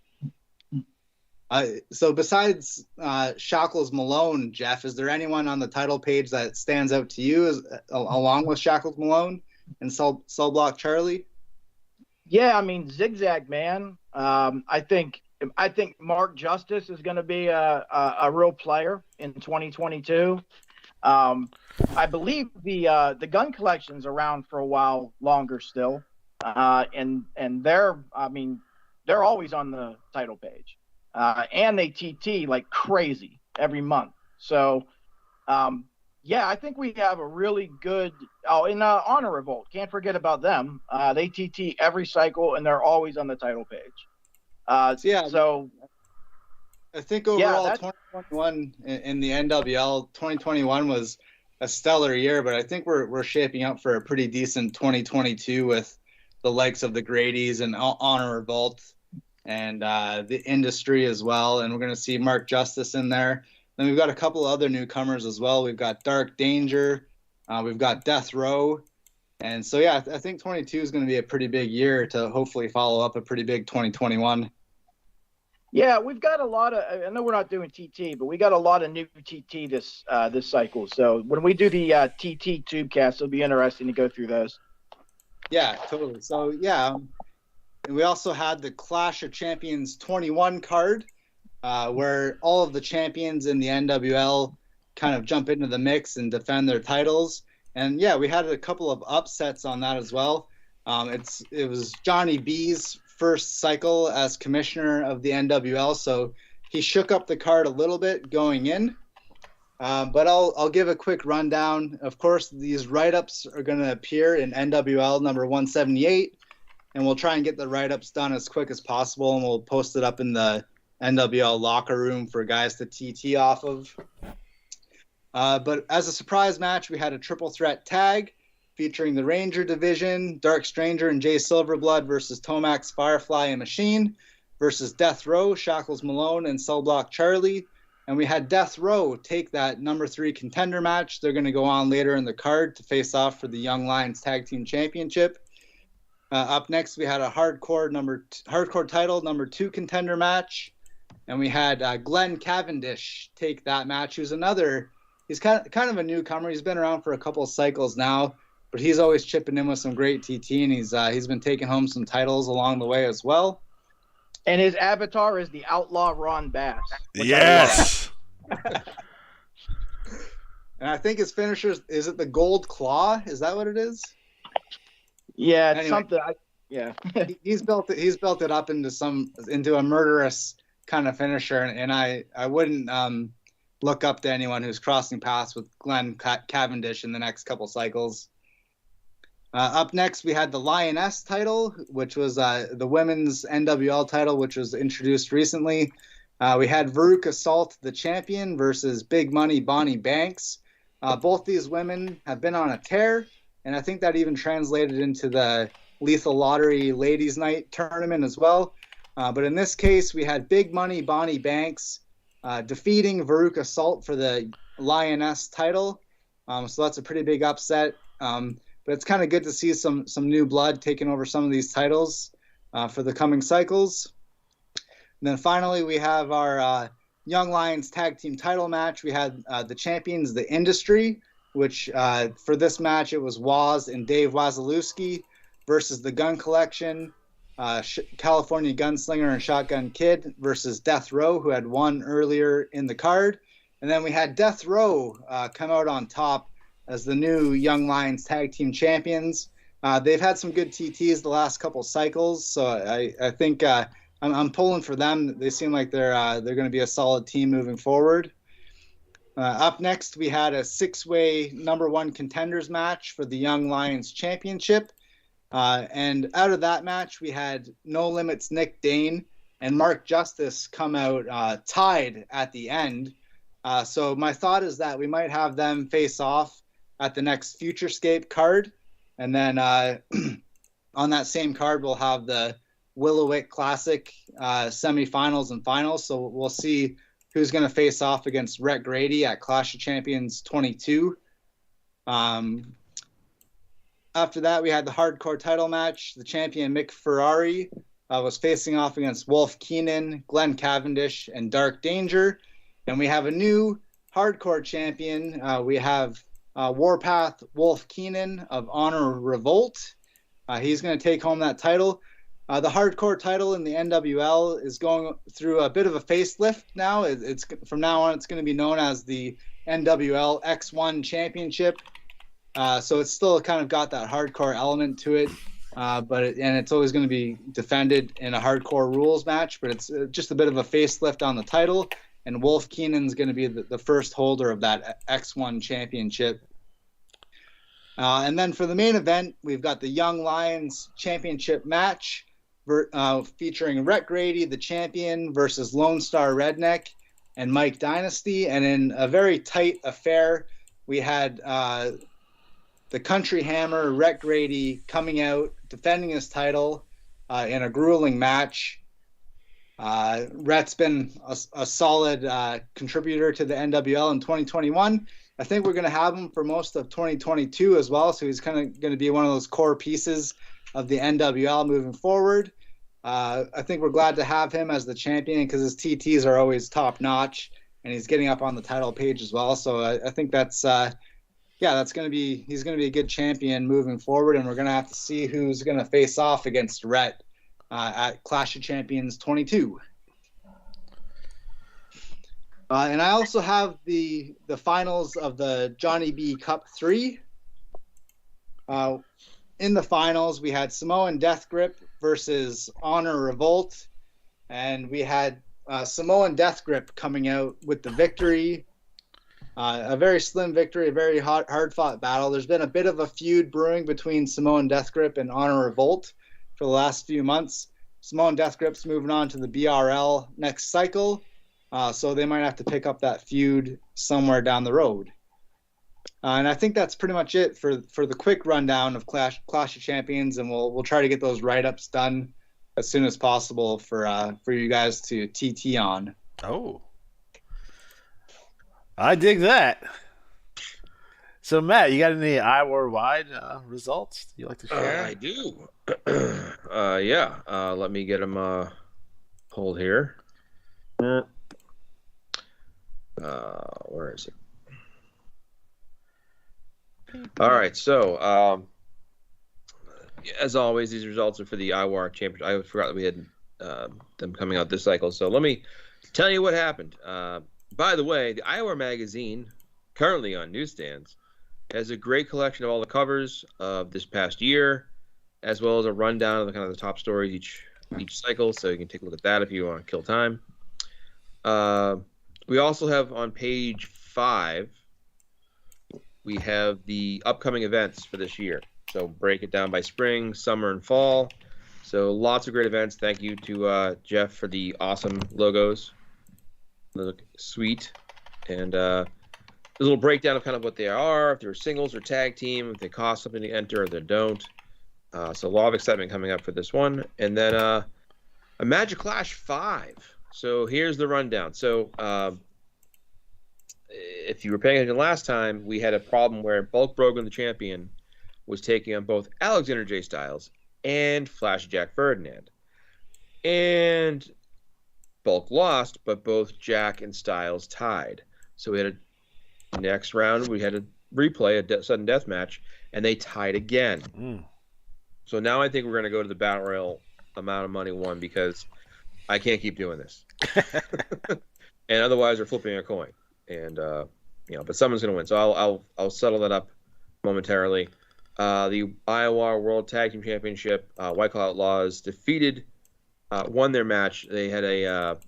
So besides Shackles Malone, Jeff, is there anyone on the title page that stands out to you along with Shackles Malone and Cell Block Charlie? Yeah, I mean Zigzag Man. I think Mark Justice is going to be a real player in 2022. I believe the Gun Collection's around for a while longer still, and they're always on the title page. And they TT like crazy every month. So Yeah, I think we have a really good. Oh, in Honor Revolt, can't forget about them. They TT every cycle, and they're always on the title page. So I think Yeah, overall, that- 2021 in the NWL, 2021 was a stellar year, but I think we're shaping up for a pretty decent 2022 with the likes of the Grady's and Honor Revolt and the industry as well. And we're going to see Mark Justice in there. Then we've got a couple other newcomers as well. We've got Dark Danger, we've got Death Row. And so, yeah, I think 22 is going to be a pretty big year to hopefully follow up a pretty big 2021. Yeah, we've got a lot of. I know we're not doing TT, but we got a lot of new TT this cycle. So when we do the TT Tubecast, it'll be interesting to go through those. Yeah, totally. So yeah, and we also had the Clash of Champions 21 card, where all of the champions in the NWL kind of jump into the mix and defend their titles. And yeah, we had a couple of upsets on that as well. It was Johnny B's first cycle as commissioner of the NWL, so he shook up the card a little bit going in. But I'll give a quick rundown. Of course, these write-ups are going to appear in NWL number 178, and we'll try and get the write-ups done as quick as possible, and we'll post it up in the NWL locker room for guys to TT off of. But as a surprise match, we had a triple threat tag featuring the Ranger division, Dark Stranger and Jay Silverblood versus Tomax, Firefly, and Machine versus Death Row, Shackles Malone, and Cellblock Charlie. And we had Death Row take that number 3 contender match. They're going to go on later in the card to face off for the Young Lions Tag Team Championship. Up next, we had a hardcore title number 2 contender match. And we had Glenn Cavendish take that match, who's he's kind of a newcomer. He's been around for a couple of cycles now, but he's always chipping in with some great TT, and he's been taking home some titles along the way as well. And his avatar is the Outlaw Ron Bass. Yes. And I think his finisher is it the Gold Claw? Is that what it is? Yeah, it's Anyway. something. He's built it up into a murderous kind of finisher, and I wouldn't look up to anyone who's crossing paths with Glenn Cavendish in the next couple cycles. Up next, we had the Lioness title, which was the women's NWL title, which was introduced recently. We had Veruca Salt, the champion, versus Big Money Bonnie Banks. Both these women have been on a tear, and I think that even translated into the Lethal Lottery Ladies Night tournament as well. But in this case, we had Big Money Bonnie Banks defeating Veruca Salt for the Lioness title. So that's a pretty big upset. But it's kind of good to see some new blood taking over some of these titles for the coming cycles. And then finally, we have our Young Lions Tag Team title match. We had the champions, the Industry, which for this match, it was Waz and Dave Wazalewski versus the Gun Collection, California Gunslinger and Shotgun Kid versus Death Row, who had won earlier in the card. And then we had Death Row come out on top as the new Young Lions Tag Team champions. They've had some good TTs the last couple cycles, so I think I'm pulling for them. They seem like they're going to be a solid team moving forward. Up next, we had a 6-way number 1 contenders match for the Young Lions Championship. And out of that match, we had No Limits Nick Dane and Mark Justice come out tied at the end. So my thought is that we might have them face off at the next Futurescape card. And then on that same card, we'll have the Willowick Classic semifinals and finals. So we'll see who's going to face off against Rhett Grady at Clash of Champions 22. After that, we had the hardcore title match. The champion, Mick Ferrari, was facing off against Wolf Keenan, Glenn Cavendish, and Dark Danger. And we have a new hardcore champion. We have Warpath Wolf Keenan of Honor Revolt. He's going to take home that title. The hardcore title in the NWL is going through a bit of a facelift now. It's from now on, it's going to be known as the NWL X1 Championship. So it's still kind of got that hardcore element to it, and it's always going to be defended in a hardcore rules match. But it's just a bit of a facelift on the title. and Wolf Keenan's going to be the first holder of that X1 championship. And then for the main event, we've got the Young Lions championship match featuring Rhett Grady, the champion, versus Lone Star Redneck and Mike Dynasty. And in a very tight affair, we had the Country Hammer, Rhett Grady, coming out, defending his title in a grueling match. Rhett's been a solid contributor to the NWL in 2021. I think we're going to have him for most of 2022 as well, so he's kind of going to be one of those core pieces of the NWL moving forward. I think we're glad to have him as the champion because his TTs are always top notch, and he's getting up on the title page as well. So I think that's going to be he's going to be a good champion moving forward, and we're going to have to see who's going to face off against Rhett at Clash of Champions 22. And I also have the finals of the Johnny B Cup 3. In the finals, we had Samoan Death Grip versus Honor Revolt, and we had Samoan Death Grip coming out with the victory. A very slim victory, a very hard-fought battle. There's been a bit of a feud brewing between Samoan Death Grip and Honor Revolt for the last few months. Samoan Death Grip's moving on to the BRL next cycle. So they might have to pick up that feud somewhere down the road. And I think that's pretty much it for the quick rundown of Clash of Champions, and we'll try to get those write-ups done as soon as possible for you guys to TT on. Oh, I dig that. So Matt, you got any IWAR wide results you like to share? I do. Let me get them pulled here. Where is it? All right, so as always, these results are for the IWAR Championship. I forgot that we had them coming out this cycle. So let me tell you what happened. By the way, the IWAR magazine, currently on newsstands, has a great collection of all the covers of this past year, as well as a rundown of the kind of the top stories each cycle. So you can take a look at that if you want to kill time. We also have on page 5, we have the upcoming events for this year. So break it down by spring, summer, and fall. So lots of great events. Thank you to Jeff for the awesome logos. They look sweet. And a little breakdown of kind of what they are, if they're singles or tag team, if they cost something to enter or they don't. So a lot of excitement coming up for this one. And then a Magic Clash 5. So here's the rundown. So if you were paying attention last time, we had a problem where Bulk Brogan, the champion, was taking on both Alexander J. Styles and Flash Jack Ferdinand. And Bulk lost, but both Jack and Styles tied. So we had a next round, we had a replay, a sudden death match, and they tied again. So now I think we're going to go to the Battle Royal amount of money won because I can't keep doing this. And otherwise we're flipping a coin. And but someone's going to win. So I'll settle that up momentarily. The IWAR World Tag Team Championship, White Claw Outlaws won their match. They had a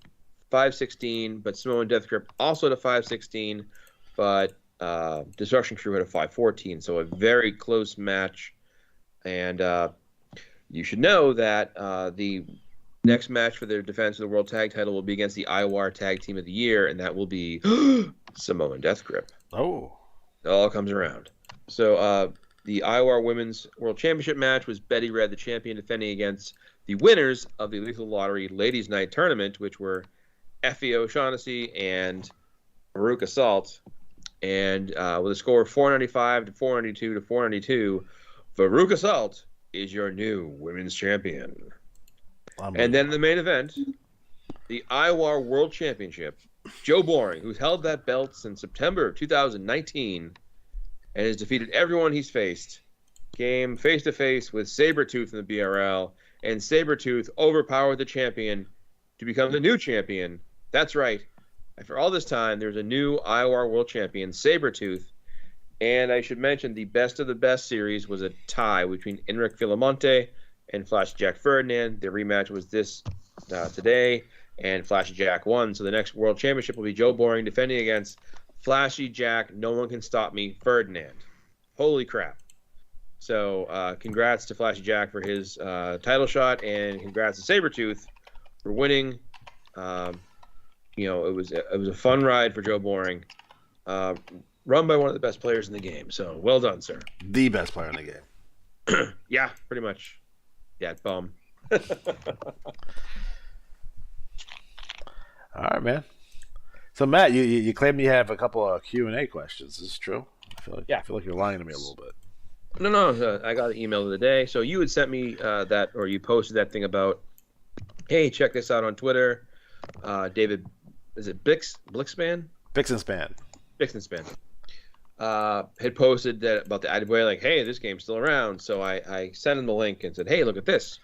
5-16, but Samoan Death Grip also had a 5-16, but Destruction Crew had a 5-14. So a very close match. And you should know that the next match for their defense of the World Tag title will be against the IWAR Tag Team of the Year, and that will be Samoan Death Grip. Oh. It all comes around. So the IWAR Women's World Championship match was Betty Red, the champion, defending against the winners of the Lethal Lottery Ladies' Night Tournament, which were Effie O'Shaughnessy and Baruch Assault. And with a score of 495 to 492 to 492, Baruch Assault is your new women's champion. And then in the main event, the IWAR World Championship, Joe Boring, who's held that belt since September of 2019 and has defeated everyone he's faced, came face-to-face with Sabretooth in the BRL, and Sabretooth overpowered the champion to become the new champion. That's right. After all this time, there's a new IWAR World Champion, Sabretooth. And I should mention the best of the best series was a tie between Enric Villamonte and Flash Jack Ferdinand. The rematch was today, and Flashy Jack won. So the next World Championship will be Joe Boring defending against Flashy Jack. No one can stop me, Ferdinand. Holy crap! So congrats to Flashy Jack for his title shot, and congrats to Sabretooth for winning. It was a fun ride for Joe Boring, run by one of the best players in the game. So well done, sir. The best player in the game. Yeah, pretty much. Yeah, bum. All right, man. So Matt, you claim you have a couple of Q&A questions. Is this true? I feel like you're lying to me a little bit. No, I got an email of the day. So you had sent me that, or you posted that thing about, hey, check this out on Twitter. David, is it Blixspan? Bixenspan. Had posted that about the Adway, like, hey, this game's still around. So I sent him the link and said, hey, look at this.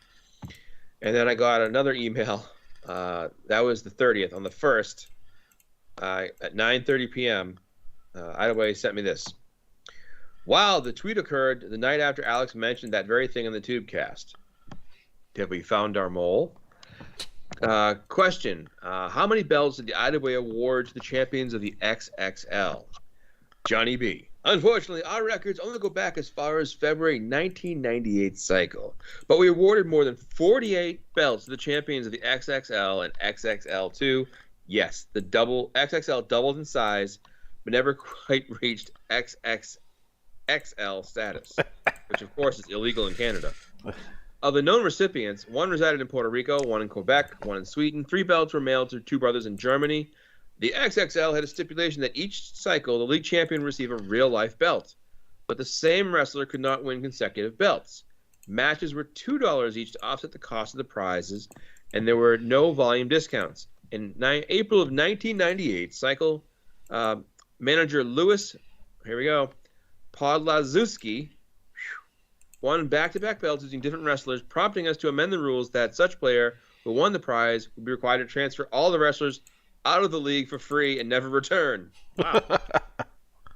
And then I got another email. That was the 30th. On the 1st, at 9:30 p.m., Adway sent me this. Wow, the tweet occurred the night after Alex mentioned that very thing on the Tubecast. Have we found our mole? Question. How many belts did the Adway award to the champions of the XXL? Johnny B. Unfortunately, our records only go back as far as February 1998 cycle, but we awarded more than 48 belts to the champions of the XXL and XXL2. Yes, the XXL doubled in size, but never quite reached XXXL status, which of course is illegal in Canada. Of the known recipients, one resided in Puerto Rico, one in Quebec, one in Sweden. 3 belts were mailed to 2 brothers in Germany. The XXL had a stipulation that each cycle the league champion would receive a real-life belt, but the same wrestler could not win consecutive belts. Matches were $2 each to offset the cost of the prizes, and there were no volume discounts. In April of 1998, cycle manager Louis, here we go, Podlazewski, won back-to-back belts using different wrestlers, prompting us to amend the rules that such player who won the prize would be required to transfer all the wrestlers out of the league for free and never return. Wow.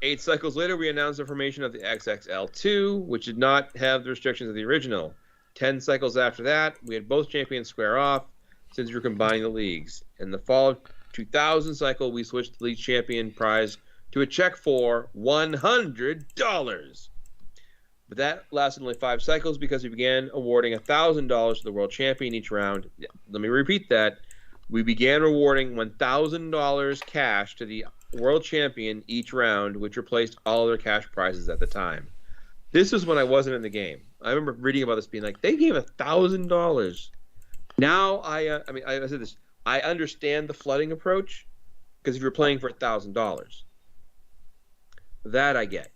8 cycles later, we announced the formation of the XXL2, which did not have the restrictions of the original. 10 cycles after that, we had both champions square off since we were combining the leagues. In the fall of 2000 cycle, we switched the league champion prize to a check for $100. But that lasted only 5 cycles because we began awarding $1,000 to the world champion each round. Let me repeat that. We began awarding $1,000 cash to the world champion each round, which replaced all other cash prizes at the time. This was when I wasn't in the game. I remember reading about this being like, they gave $1,000. Now I said this. I understand the flooding approach because if you're playing for $1,000, that I get.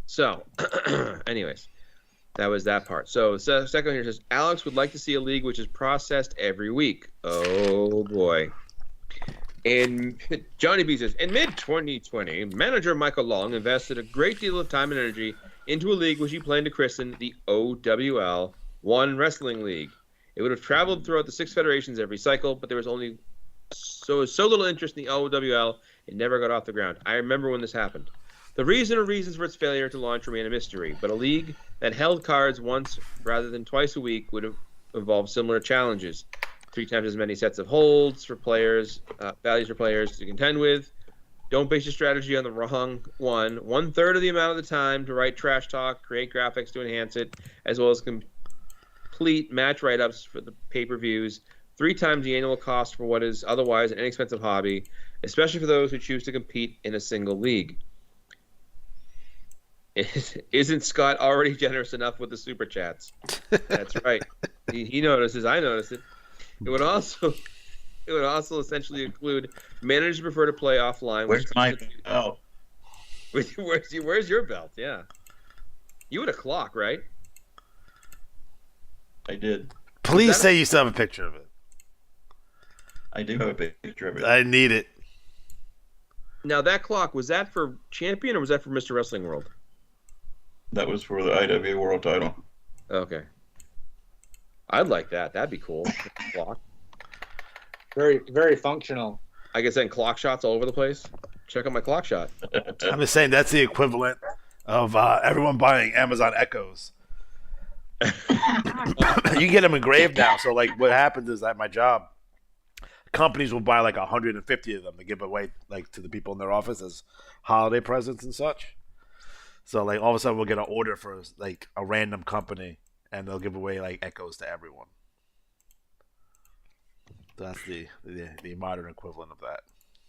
So, anyways. That was that part. So, second here says, Alex would like to see a league which is processed every week. Oh, boy. And Johnny B says, in mid-2020, manager Michael Long invested a great deal of time and energy into a league which he planned to christen the OWL One Wrestling League. It would have traveled throughout the 6 federations every cycle, but there was only so little interest in the OWL, it never got off the ground. I remember when this happened. The reason or reasons for its failure to launch remain a mystery, but a league that held cards once rather than twice a week would have involved similar challenges. 3 times as many sets of holds for players, values for players to contend with. Don't base your strategy on the wrong one. 1/3 of the amount of the time to write trash talk, create graphics to enhance it, as well as complete match write-ups for the pay-per-views. 3 times the annual cost for what is otherwise an inexpensive hobby, especially for those who choose to compete in a single league. Isn't Scott already generous enough with the super chats? That's right. He notices. I noticed it. It would also essentially include managers prefer to play offline. Where's my belt? Where's your belt? Yeah. You had a clock, right? I did. Please say you still have a picture of it. I do have a picture of it. I need it. Now, that clock, was that for Champion or was that for Mr. Wrestling World? That was for the IWA World title. Okay. I'd like that. That'd be cool. Clock. Very, very functional. I can send clock shots all over the place. Check out my clock shot. I'm just saying that's the equivalent of everyone buying Amazon Echoes. You get them engraved now. So like, what happens is at my job, companies will buy like 150 of them to give away like to the people in their office as holiday presents and such. So like all of a sudden we'll get an order for like a random company, and they'll give away like Echoes to everyone. So that's the modern equivalent of that.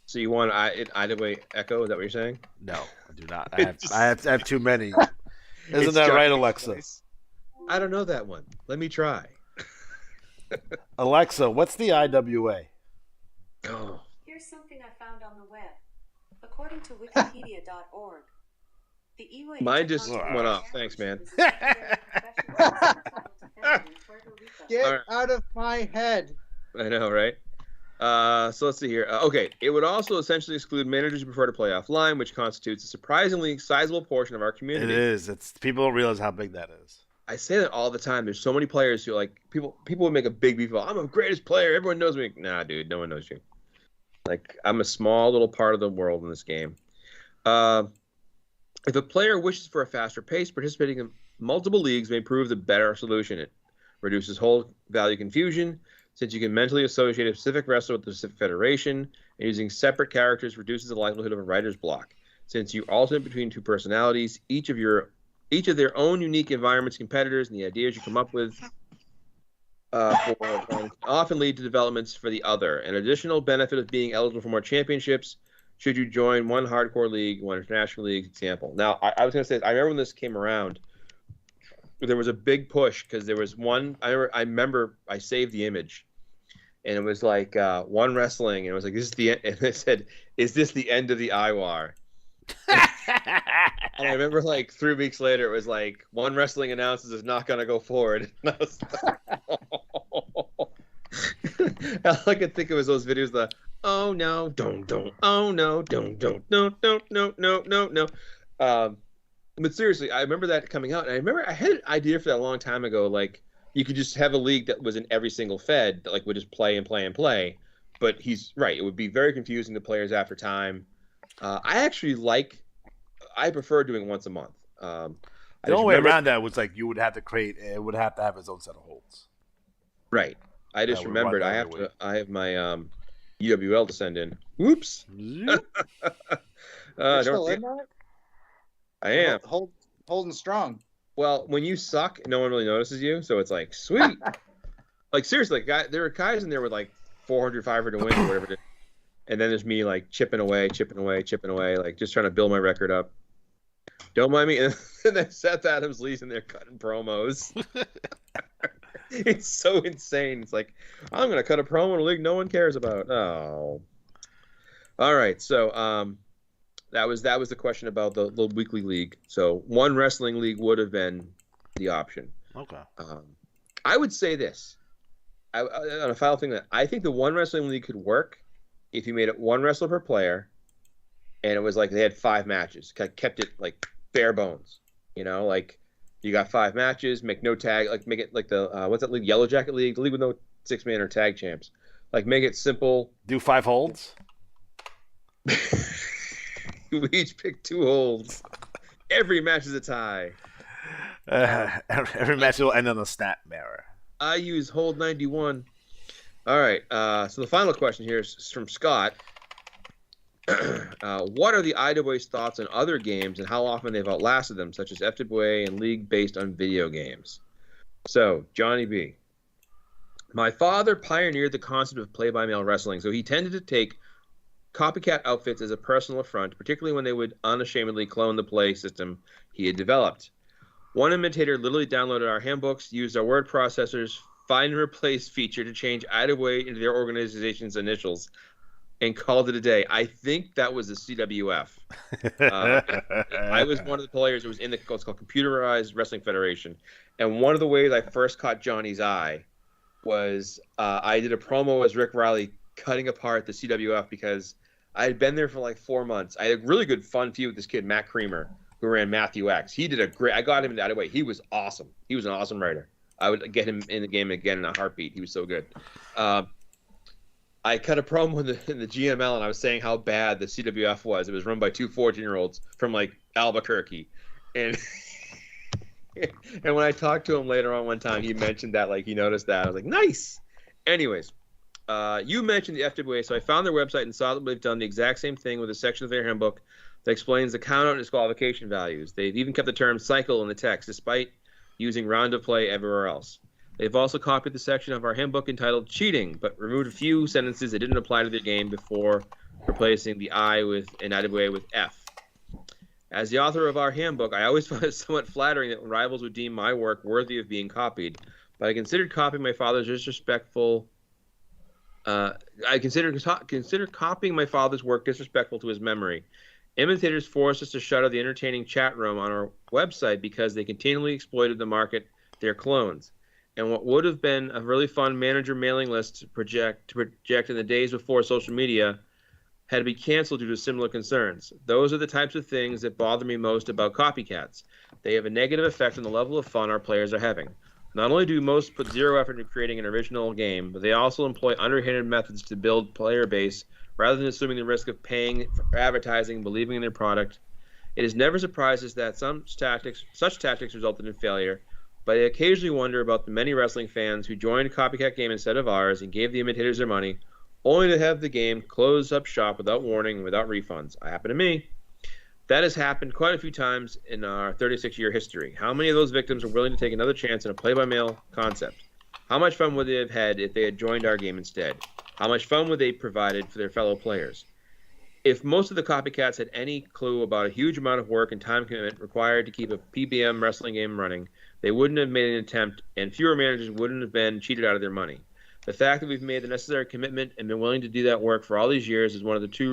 So you want Adway Echo? Is that what you're saying? No, I do not. I have too many. Isn't that right, Alexa? I don't know that one. Let me try. Alexa, what's the IWA? Oh. Here's something I found on the web. According to Wikipedia.org, the EWA. Mine just went off. Thanks, man. Get out of my head. I know, right? So let's see here. Okay, it would also essentially exclude managers who prefer to play offline, which constitutes a surprisingly sizable portion of our community. It is. People don't realize how big that is. I say that all the time. There's so many players who like people would make a big beef about, I'm the greatest player. Everyone knows me. Nah, dude, no one knows you. Like, I'm a small little part of the world in this game. If a player wishes for a faster pace, participating in multiple leagues may prove the better solution. It reduces whole value confusion, since you can mentally associate a specific wrestler with the specific federation, and using separate characters reduces the likelihood of a writer's block. Since you alternate between two personalities, each of their own unique environments, competitors, and the ideas you come up with often lead to developments for the other. An additional benefit of being eligible for more championships should you join one hardcore league, one international league, example. Now, I was going to say, I remember when this came around, there was a big push because there was one. I remember I saved the image, and it was like One Wrestling, and it was like, "This is the end," and it said, "Is this the end of the IWAR?" And I remember like 3 weeks later, it was like, One Wrestling announces it's not going to go forward. And I was like, all I could think of was those videos, oh no, don't, oh no, don't, no. But seriously, I remember that coming out, and I remember I had an idea for that a long time ago. Like, you could just have a league that was in every single fed that like would just play and play and play. But he's right; it would be very confusing to players after time. I prefer doing once a month. The only way around that was like you would have to create. It would have to have its own set of holds. Right. I just remembered I have my UWL to send in. Whoops. You're still in that? I am. Holding strong. Well, when you suck, no one really notices you, so it's like, sweet. Like, seriously, there are guys in there with like 400, 500 wins or whatever it is. And then there's me like chipping away, like just trying to build my record up. Don't mind me. And then Seth Adams Lee's in there cutting promos. It's so insane. It's like, I'm going to cut a promo in a league no one cares about. Oh. All right. So that was the question about the weekly league. So one wrestling league would have been the option. Okay. I would say this. On a final thing, that I think the one wrestling league could work if you made it one wrestler per player, and it was like they had 5 matches. Kept it like bare bones. You know, like you got 5 matches, make no tag, like make it like the what's that league? Yellow Jacket League, the league with no 6-man or tag champs. Like make it simple. Do 5 holds. We each pick 2 holds. Every match is a tie. Every match will end on a snap mirror. I use hold 91. All right. So the final question here is from Scott. What are the IWA's thoughts on other games and how often they've outlasted them, such as FWA and League based on video games? So, Johnny B. My father pioneered the concept of play-by-mail wrestling, so he tended to take copycat outfits as a personal affront, particularly when they would unashamedly clone the play system he had developed. One imitator literally downloaded our handbooks, used our word processors, find and replace feature to change IWA into their organization's initials, and called it a day. I think that was the CWF. I was one of the players who was in what's called Computerized Wrestling Federation. And one of the ways I first caught Johnny's eye was I did a promo as Rick Riley cutting apart the CWF because I had been there for like 4 months. I had a really good fun feud with this kid, Matt Creamer, who ran Matthew X. He did I got him into Adway. He was awesome. He was an awesome writer. I would get him in the game again in a heartbeat. He was so good. I cut a promo in the GML, and I was saying how bad the CWF was. It was run by 2 14-year-olds from like Albuquerque, and And when I talked to him later on one time, he mentioned that, like, he noticed that. I was like, nice. Anyways, you mentioned the FWA, so I found their website and saw that they've done the exact same thing with a section of their handbook that explains the count-out and disqualification values. They've even kept the term cycle in the text, despite using round of play everywhere else. They've also copied the section of our handbook entitled Cheating, but removed a few sentences that didn't apply to their game before replacing the I with an IWA with F. As the author of our handbook, I always found it somewhat flattering that rivals would deem my work worthy of being copied, but I considered copying my father's disrespectful. I consider copying my father's work disrespectful to his memory. Imitators forced us to shutter the entertaining chat room on our website because they continually exploited the market their clones. And what would have been a really fun manager mailing list to project in the days before social media had to be canceled due to similar concerns. Those are the types of things that bother me most about copycats. They have a negative effect on the level of fun our players are having. Not only do most put zero effort into creating an original game, but they also employ underhanded methods to build player base rather than assuming the risk of paying for advertising and believing in their product. It is never surprised us that such tactics resulted in failure, but I occasionally wonder about the many wrestling fans who joined a copycat game instead of ours and gave the imitators their money, only to have the game close up shop without warning and without refunds. It happened to me. That has happened quite a few times in our 36-year history. How many of those victims are willing to take another chance in a play-by-mail concept? How much fun would they have had if they had joined our game instead? How much fun would they provided for their fellow players? If most of the copycats had any clue about a huge amount of work and time commitment required to keep a PBM wrestling game running, they wouldn't have made an attempt, and fewer managers wouldn't have been cheated out of their money. The fact that we've made the necessary commitment and been willing to do that work for all these years is one of the two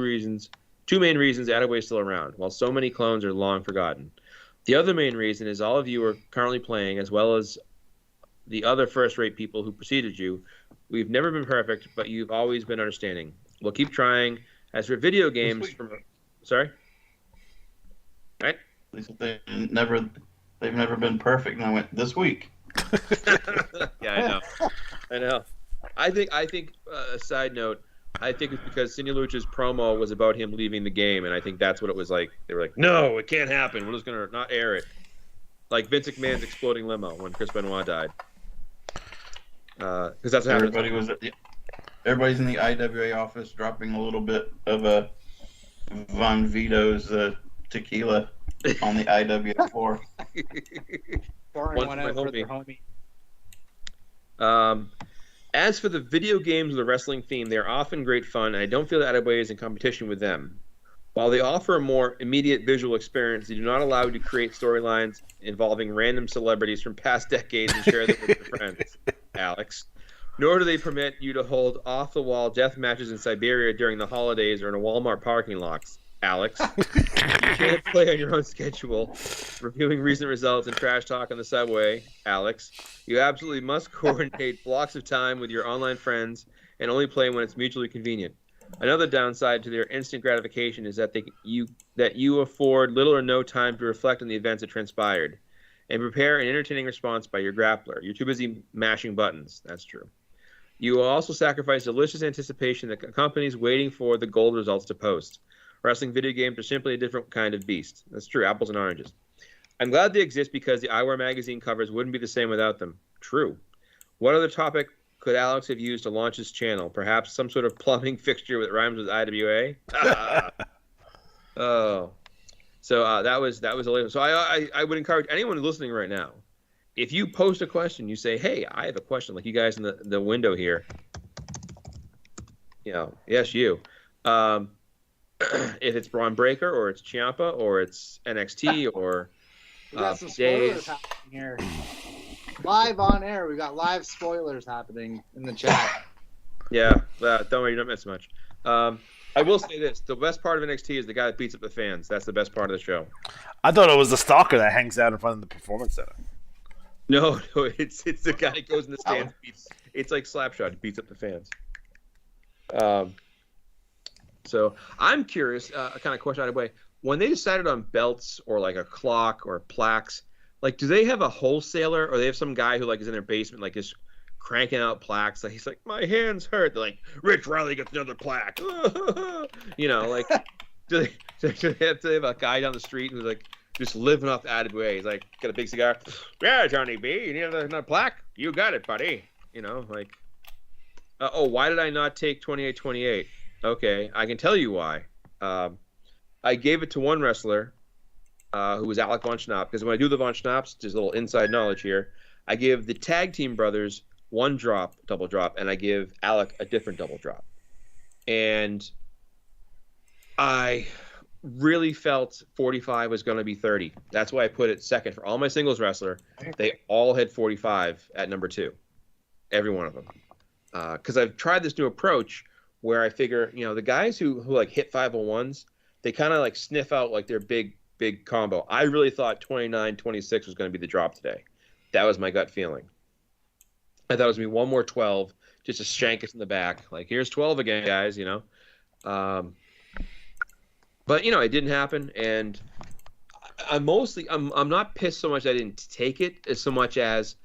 main reasons Adway is still around, while so many clones are long forgotten. The other main reason is all of you are currently playing, as well as the other first-rate people who preceded you. We've never been perfect, but you've always been understanding. We'll keep trying. As for video games, sorry? Right? They've never been perfect, and I went, this week. Yeah, I know. I think a side note, I think it's because Cindy Lucha's promo was about him leaving the game, and I think that's what it was like. They were like, no, it can't happen. We're just going to not air it. Like Vince McMahon's exploding limo when Chris Benoit died. Because that's what happened. Everybody's in the IWA office dropping a little bit of a Von Vito's tequila on the IWA floor. Pouring one out for the homie. As for the video games with a wrestling theme, they are often great fun, and I don't feel that Adway is in competition with them. While they offer a more immediate visual experience, they do not allow you to create storylines involving random celebrities from past decades and share them with your friends, Alex. Nor do they permit you to hold off-the-wall death matches in Siberia during the holidays or in a Walmart parking lots, Alex. You can't play on your own schedule, reviewing recent results and trash talk on the subway, Alex. You absolutely must coordinate blocks of time with your online friends and only play when it's mutually convenient. Another downside to their instant gratification is that you afford little or no time to reflect on the events that transpired and prepare an entertaining response by your grappler. You're too busy mashing buttons. That's true. You will also sacrifice delicious anticipation that accompanies waiting for the gold results to post. Wrestling video games are simply a different kind of beast. That's true, apples and oranges. I'm glad they exist because the IWAR magazine covers wouldn't be the same without them. True. What other topic could Alex have used to launch his channel? Perhaps some sort of plumbing fixture that rhymes with IWA? Oh. So that was a little. So I would encourage anyone listening right now, if you post a question, you say, hey, I have a question, like you guys in the window here. You know, yes, you. If it's Braun Breaker or it's Ciampa or it's NXT or We got some spoilers happening here. Live on air, we got live spoilers happening in the chat. Yeah, don't worry, you don't miss much. I will say this: the best part of NXT is the guy that beats up the fans. That's the best part of the show. I thought it was the stalker that hangs out in front of the performance center. No, it's the guy that goes in the stands. It's like Slapshot. He beats up the fans. So I'm curious, a kind of question out of the way. When they decided on belts or like a clock or plaques, like do they have a wholesaler or they have some guy who like is in their basement like just cranking out plaques? Like he's like, my hands hurt. They're like, Rich Riley gets another plaque. You know, like do they have a guy down the street who's like just living off Adway. He's like, got a big cigar. Yeah, Johnny B, you need another plaque? You got it, buddy. You know, like, why did I not take 28-28? Okay, I can tell you why. I gave it to one wrestler who was Alec Von Schnapp, because when I do the Von Schnapps, just a little inside knowledge here, I give the tag team brothers one drop, double drop, and I give Alec a different double drop. And I really felt 45 was going to be 30. That's why I put it second for all my singles wrestler. They all had 45 at number 2, every one of them. Because I've tried this new approach where I figure, you know, the guys who like hit 501s, they kind of like sniff out like their big combo. I really thought 29-26 was going to be the drop today. That was my gut feeling. I thought it was going to be one more 12 just to shank us in the back. Like, here's 12 again, guys, you know. But, you know, it didn't happen. And I'm not pissed so much I didn't take it as so much as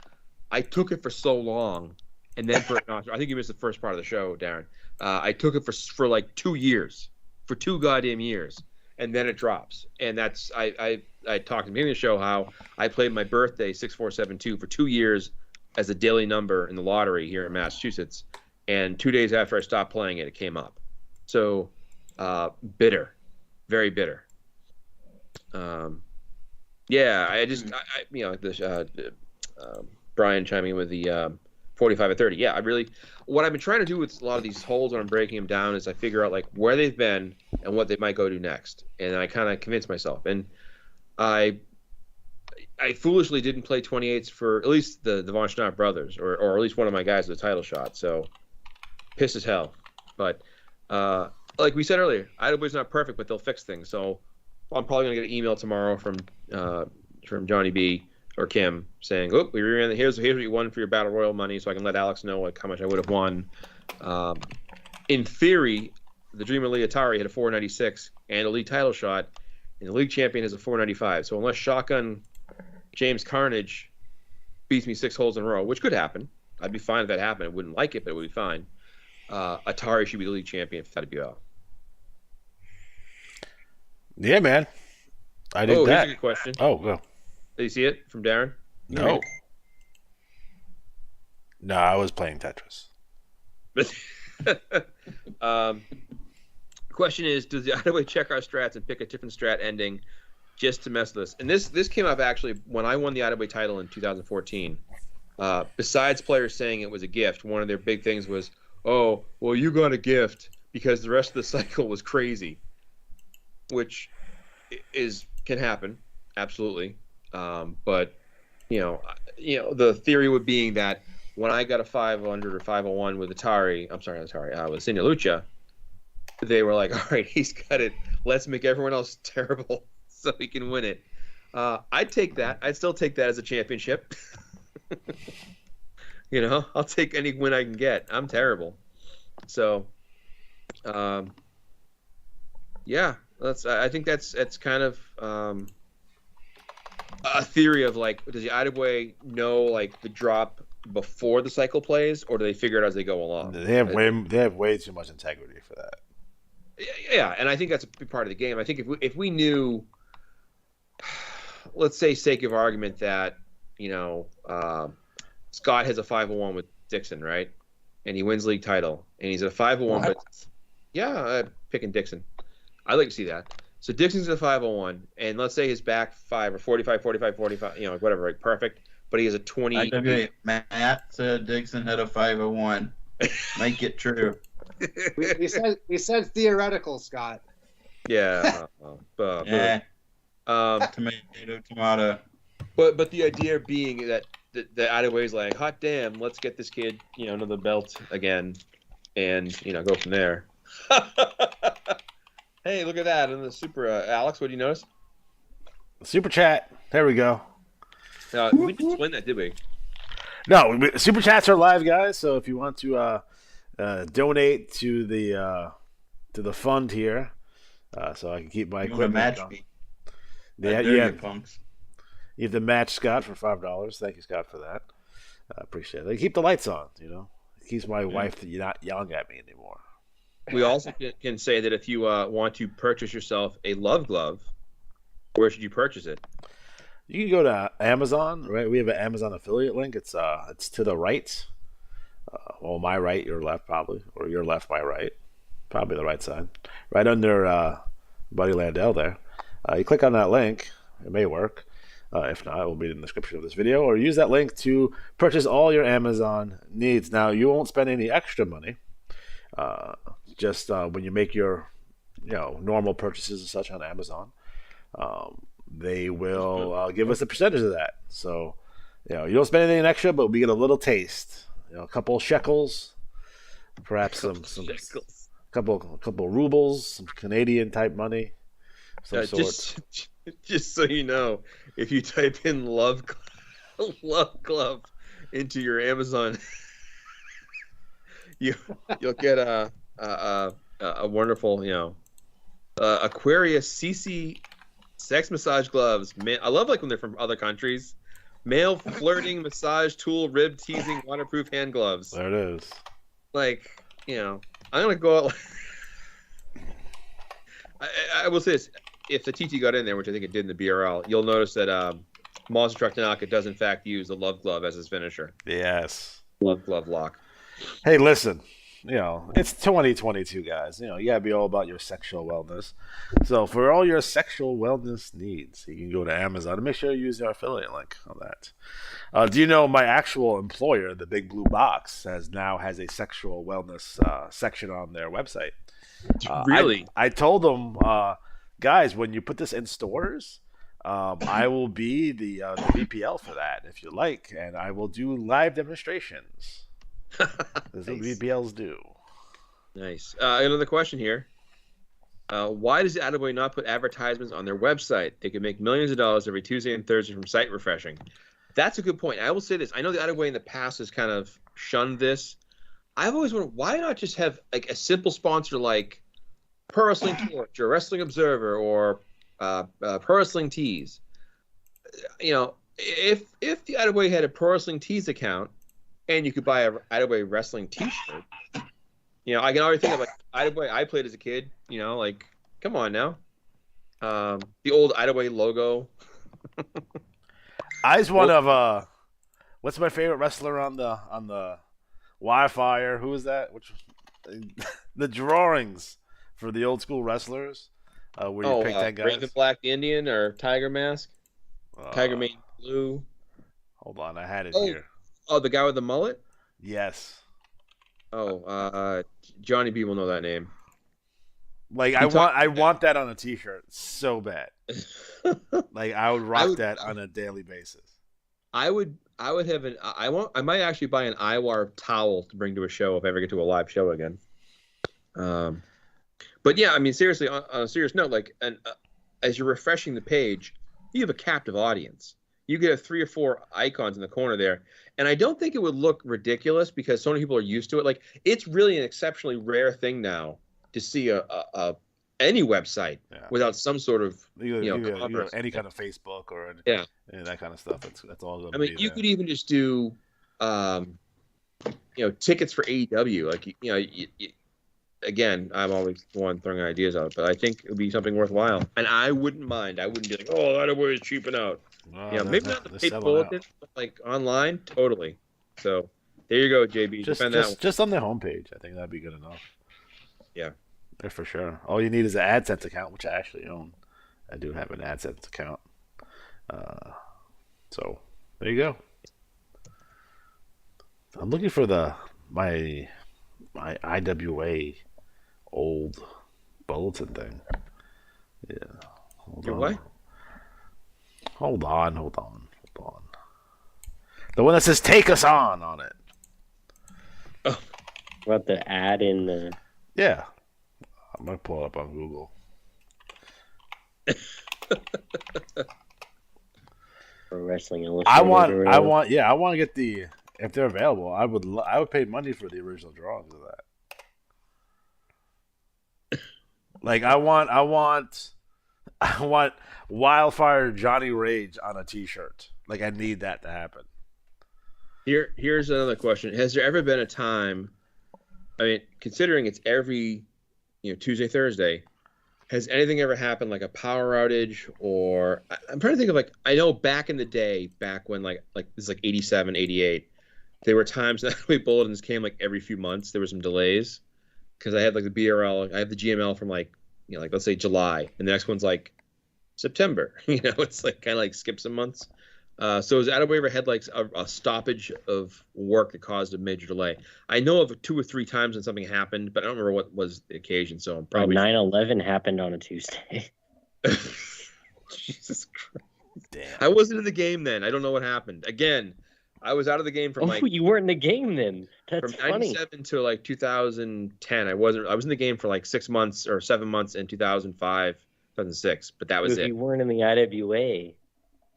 I took it for so long. And then I think you missed the first part of the show, Darren. I took it for like 2 years, for 2 goddamn years. And then it drops. And that's, I talked at the beginning of the show how I played my birthday 6472 for 2 years as a daily number in the lottery here in Massachusetts. And 2 days after I stopped playing it, it came up. So bitter, very bitter. Yeah, you know, Brian chiming in with the 45 at 30. Yeah, what I've been trying to do with a lot of these holes when I'm breaking them down is I figure out like where they've been and what they might go to next. And I kind of convince myself. And I foolishly didn't play 28s for at least the Von Schnapp brothers, or at least one of my guys with a title shot. So pissed as hell. But like we said earlier, Idway's not perfect, but they'll fix things. So I'm probably gonna get an email tomorrow from Johnny B or Kim saying, "Oh, we ran the here's what you won for your Battle Royal money," so I can let Alex know like how much I would have won. In theory, the Dreamer Lee Atari had a 496 and a league title shot, and the league champion has a 495. So unless Shotgun James Carnage beats me 6 holes in a row, which could happen, I'd be fine if that happened. I wouldn't like it, but it would be fine. Atari should be the league champion for that WL. Yeah, man. I did that. Here's a good question. Oh, go. Did you see it from Darren? No. No, I was playing Tetris. Question is, does the Adway check our strats and pick a different strat ending just to mess with us? And this came up actually when I won the Adway title in 2014. Besides players saying it was a gift, one of their big things was, oh, well, you got a gift because the rest of the cycle was crazy, which can happen, absolutely. But you know, the theory would being that when I got a 500 or 501 with Atari, with Senior Lucha, they were like, all right, he's got it. Let's make everyone else terrible so he can win it. I'd take that. I'd still take that as a championship. You know, I'll take any win I can get. I'm terrible. So, yeah, I think that's kind of a theory of like, does the Adway know like the drop before the cycle plays, or do they figure it as they go along? They have way too much integrity for that. Yeah, and I think that's a big part of the game. I think if we knew, let's say, sake of argument, that you know Scott has a 501 with Dixon, right, and he wins league title, and he's at a 501, but yeah, picking Dixon, I like to see that. So Dixon's at a 501, and let's say his back 5 or 45, you know, whatever, right, perfect. But he has a 20. IWA, Matt said Dixon had a 501. Make it true. we said theoretical, Scott. Yeah. Yeah. Tomato. But the idea being that the Adway's like, hot damn, let's get this kid, you know, under the belt again, and you know, go from there. Hey, look at that in the super. Alex, what do you notice? Super chat. There we go. We didn't explain that, did we? No, super chats are live, guys. So if you want to donate to the fund here, so I can keep my equipment. Match on. me. Yeah, you have to match Scott for $5. Thank you, Scott, for that. I appreciate it. They keep the lights on. You know, it keeps my wife not yelling at me anymore. We also can say that if you want to purchase yourself a love glove, Where should you purchase it? You can go to Amazon, right? We have an Amazon affiliate link. It's to the right. Well, my right, your left, probably, or your left, my right, probably the right side, right under Buddy Landell there. You click on that link. It may work. If not, it will be in the description of this video. Or use that link to purchase all your Amazon needs. Now, you won't spend any extra money. Just when you make your normal purchases and such on Amazon, they will give us a percentage of that. So you don't spend anything extra, but we get a little taste. A couple shekels, perhaps some couple rubles, some Canadian type money, some sort. Just so you know, if you type in love glove into your Amazon, you'll get a wonderful Aquarius CC sex massage gloves. Man, I love when they're from other countries. Male flirting massage tool rib teasing waterproof hand gloves. There it is. I'm gonna go out. I will say this. If the TT got in there, which I think it did in the BRL, you'll notice that Monster Truck Tanaka does in fact use the love glove as his finisher. Yes. Love glove lock. Hey, listen. It's 2022, guys. You gotta be all about your sexual wellness. So for all your sexual wellness needs, you can go to Amazon and make sure you use our affiliate link on that. Do you know my actual employer, the Big Blue Box, has a sexual wellness section on their website? Really? I told them, guys, when you put this in stores, I will be the VPL for that if you like, and I will do live demonstrations. That's what VPLs do. Nice. Another question here. Why does Adway not put advertisements on their website? They could make millions of dollars every Tuesday and Thursday from site refreshing. That's a good point. I will say this. I know the Adway in the past has kind of shunned this. I've always wondered, why not just have a simple sponsor like Pro Wrestling Torch or Wrestling Observer or Pro Wrestling Tees? If the Adway had a Pro Wrestling Tees account, and you could buy a Adway wrestling T-shirt. I can already think of Adway I played as a kid. Come on now. The old Adway logo. I was one of what's my favorite wrestler on the Wi-Fi? Who is that? The drawings for the old school wrestlers. Where you pick that guy. Raven Black Indian or Tiger Mask. Tiger Mane Blue. Hold on, I had it here. Oh, the guy with the mullet? Yes. Oh, Johnny B will know that name. I want that on a T-shirt so bad. I would rock that on a daily basis. I would have I might actually buy an IWAR towel to bring to a show if I ever get to a live show again. But yeah, I mean, seriously, on a serious note, as you're refreshing the page, you have a captive audience. You get 3 or 4 icons in the corner there. And I don't think it would look ridiculous because so many people are used to it. It's really an exceptionally rare thing now to see any website without some sort of any kind of Facebook or that kind of stuff. That's all going to be you could even just do tickets for AEW. Again, I'm always the one throwing ideas out, but I think it would be something worthwhile. And I wouldn't mind. I wouldn't be like, oh, that way is cheaping out. Maybe not the paid bulletin, but online, totally. So there you go, JB. Just on their homepage, I think that'd be good enough. Yeah, there for sure. All you need is an AdSense account, which I actually own. I do have an AdSense account. So there you go. I'm looking for my IWA old bulletin thing. Yeah. Hold on. The one that says "Take us on" it. Oh. What, the ad in the? Yeah, I'm gonna pull it up on Google. For Wrestling Illustrated. I want to get the, if they're available. I would pay money for the original drawings of that. I want Wildfire Johnny Rage on a T-shirt. I need that to happen. Here's another question: has there ever been a time? I mean, considering it's every Tuesday, Thursday, has anything ever happened like a power outage or I'm trying to think of like I know back in the day, back when like this is like 87, 88, there were times that bulletins came like every few months. There were some delays because I had like the BRL, I have the GML from like like let's say July, and the next one's like September. It's like kind of like skip some months. So has Adway ever had like a stoppage of work that caused a major delay? I know of 2 or 3 times when something happened, but I don't remember what was the occasion. So I'm probably 9/11 happened on a Tuesday. Jesus Christ! Damn. I wasn't in the game then. I don't know what happened. Again, I was out of the game from like you weren't in the game then. That's from funny. 97 to like 2010. I was in the game for like 6 months or 7 months in 2005, 2006, but that was If it. you weren't in the IWA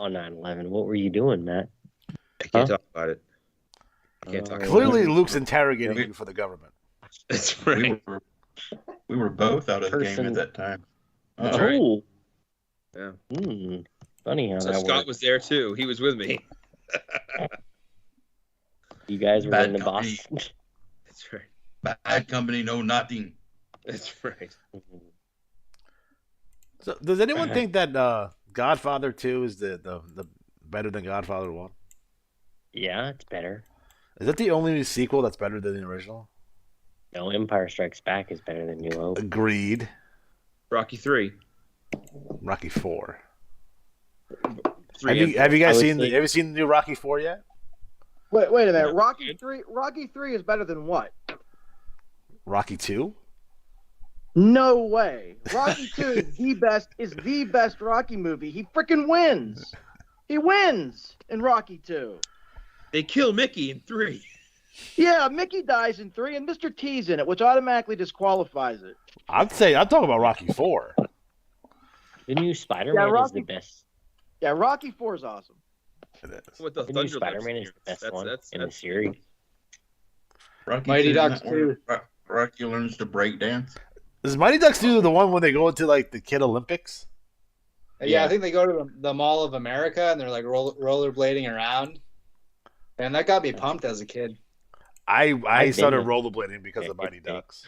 on 9/11, what were you doing, Matt? I can't talk about it. I can't talk about Clearly, it. Luke's interrogating you for the government. That's right. We were both out of the game at that time. That's right. Oh. Yeah. Funny how So that Scott works. was there too. He was with me. You guys were Bad in the company. Boston. That's right. Bad company, no nothing. That's right. So, does anyone think that Godfather 2 is the better than Godfather 1? Yeah, it's better. Is that the only sequel that's better than the original? No, Empire Strikes Back is better than New Hope. Agreed. Rocky 3. Rocky 4. 3 Have you guys seen say- have you seen the new Rocky 4 yet? Wait a minute. Rocky 3 is better than what? Rocky 2? No way. Rocky 2 is the best Rocky movie. He freaking wins. He wins in Rocky 2. They kill Mickey in 3. Yeah, Mickey dies in 3 and Mr. T's in it, which automatically disqualifies it. I'm talking about Rocky 4. The new Spider-Man is the best. Yeah, Rocky 4 is awesome. It is. With the The new Thunder Spider-Man Lips is the best appearance. one in the That's series. Rocky Mighty 2, Ducks isn't that where Rocky learns to break dance. Does Mighty Ducks do the one when they go into like the Kid Olympics? Yeah, I think they go to the Mall of America and they're like rollerblading around. And that got me pumped as a kid. I started been- rollerblading because of Mighty Ducks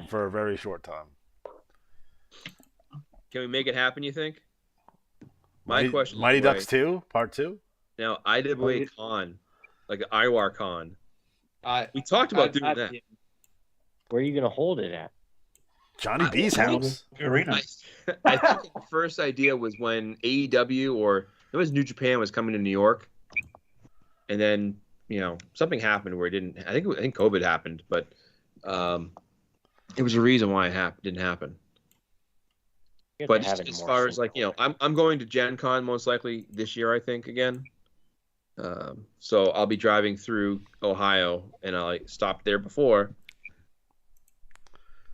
for a very short time. Can we make it happen, you think? My question is, Mighty why- Ducks 2, Part 2? Now, IWA Con, like an IWAR Con. I We talked about doing that. Where are you going to hold it at? Johnny B's house. Arena. I think the first idea was when AEW or it was New Japan was coming to New York, and then something happened where it didn't. I think COVID happened, but it was a reason why it didn't happen. You have But to have just it as more far as simple. I'm going to Gen Con most likely this year, I think again. So I'll be driving through Ohio, and I'll stop there before.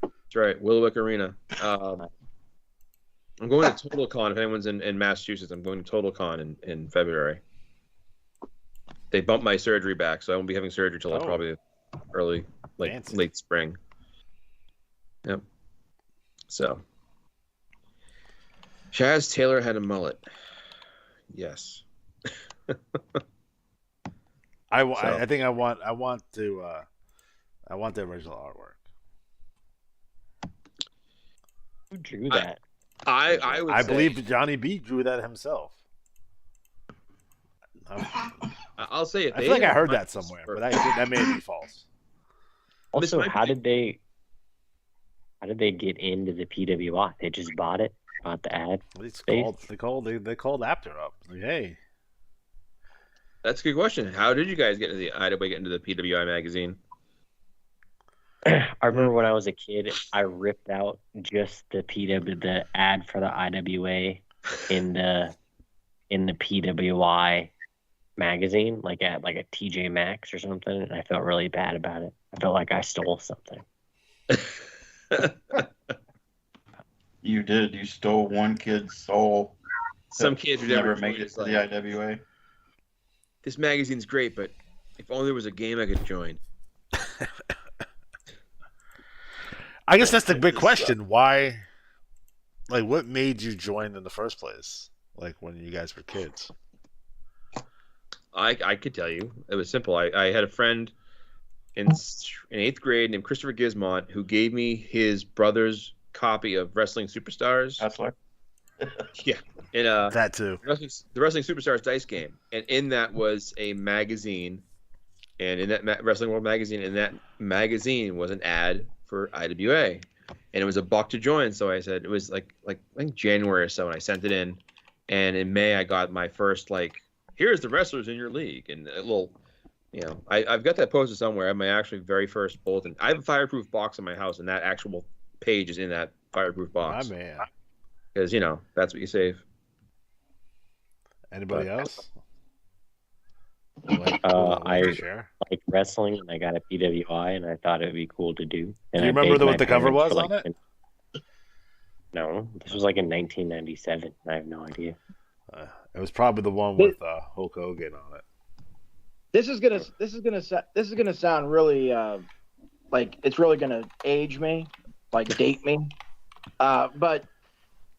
That's right, Willowick Arena. I'm going to Total Con. If anyone's in Massachusetts, I'm going to Total Con in February. They bumped my surgery back, so I won't be having surgery till probably early, Fancy. late spring. Yep. So, Chaz Taylor had a mullet. Yes. I think I want the original artwork. Who drew that? I would I say- believe Johnny B drew that himself. I'll say it. I feel like I heard that somewhere, but that may be false. Also, might how be- did they get into the PWI? They just bought the ad. They called Apter up. Like, hey, That's a good question. How did you guys get into the IWA, get into the PWI magazine? I remember when I was a kid, I ripped out just the ad for the IWA in the PWI magazine, like at like a TJ Maxx or something, and I felt really bad about it. I felt like I stole something. You did. You stole one kid's soul. Some kids would never never make it to the IWA. This magazine's great, but if only there was a game I could join. I guess that's the big question. Why? Like, what made you join in the first place? Like when you guys were kids. I could tell you. It was simple. I had a friend in 8th grade named Christopher Gismont, who gave me his brother's copy of Wrestling Superstars. That's what. Yeah, in That too. the Wrestling Superstars dice game, and in that was a magazine, and in that Wrestling World magazine, in that magazine was an ad for IWA, and it was $1 to join. So I said it was like I think January or so, and I sent it in, and in May I got my first here's the wrestlers in your league, and a little, I've got that posted somewhere. I have my actually very first bulletin. I have a fireproof box in my house, and that actual page is in that fireproof box. My man. Because that's what you save. Anybody else? I Share? like wrestling, and I got a PWI, and I thought it'd be cool to do. And Do you I remember begged what my the cover parents was for, on it? No, this was in 1997. I have no idea. It was probably the one with Hulk Hogan on it. This is gonna sound really it's really gonna age me, date me. But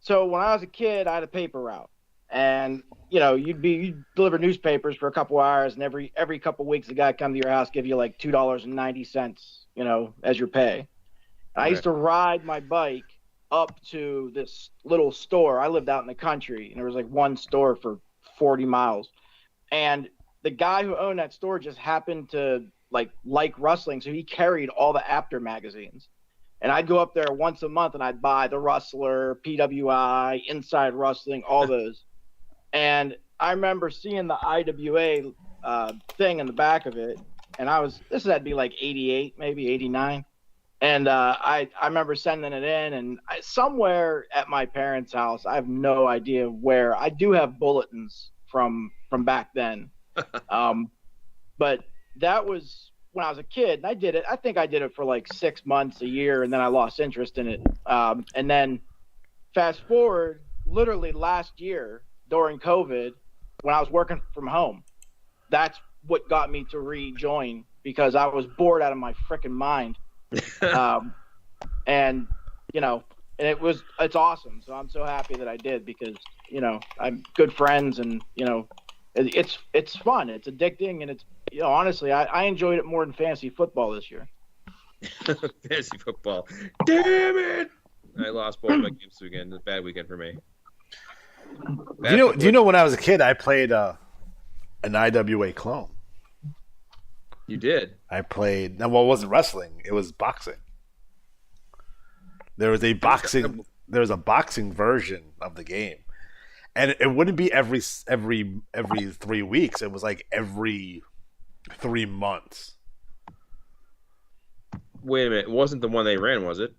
so when I was a kid, I had a paper route, and you'd deliver newspapers for a couple hours, and every couple weeks a guy would come to your house, give you $2.90, as your pay. I used to ride my bike up to this little store. I lived out in the country, and there was one store for 40 miles, and the guy who owned that store just happened to like wrestling, so he carried all the After magazines. And I'd go up there once a month, and I'd buy The Wrestler, PWI, Inside Wrestling, all those. And I remember seeing the IWA thing in the back of it, and this had to be 88, maybe 89. And I remember sending it in, and somewhere at my parents' house, I have no idea where. I do have bulletins from back then. But that was when I was a kid, and I did it. I think I did it for 6 months, a year, and then I lost interest in it. And then fast forward, literally last year during COVID, when I was working from home, that's what got me to rejoin, because I was bored out of my freaking mind. And it's awesome. So I'm so happy that I did, because I'm good friends, and it's fun. It's addicting, and it's honestly, I enjoyed it more than fantasy football this year. Fantasy football, damn it! I lost both my games this weekend. It's a bad weekend for me. Do you know when I was a kid, I played an IWA clone. You did? I played. Now, well, it wasn't wrestling; it was boxing. There was a boxing version of the game, and it wouldn't be every 3 weeks. It was every 3 months. Wait a minute! It wasn't the one they ran, was it?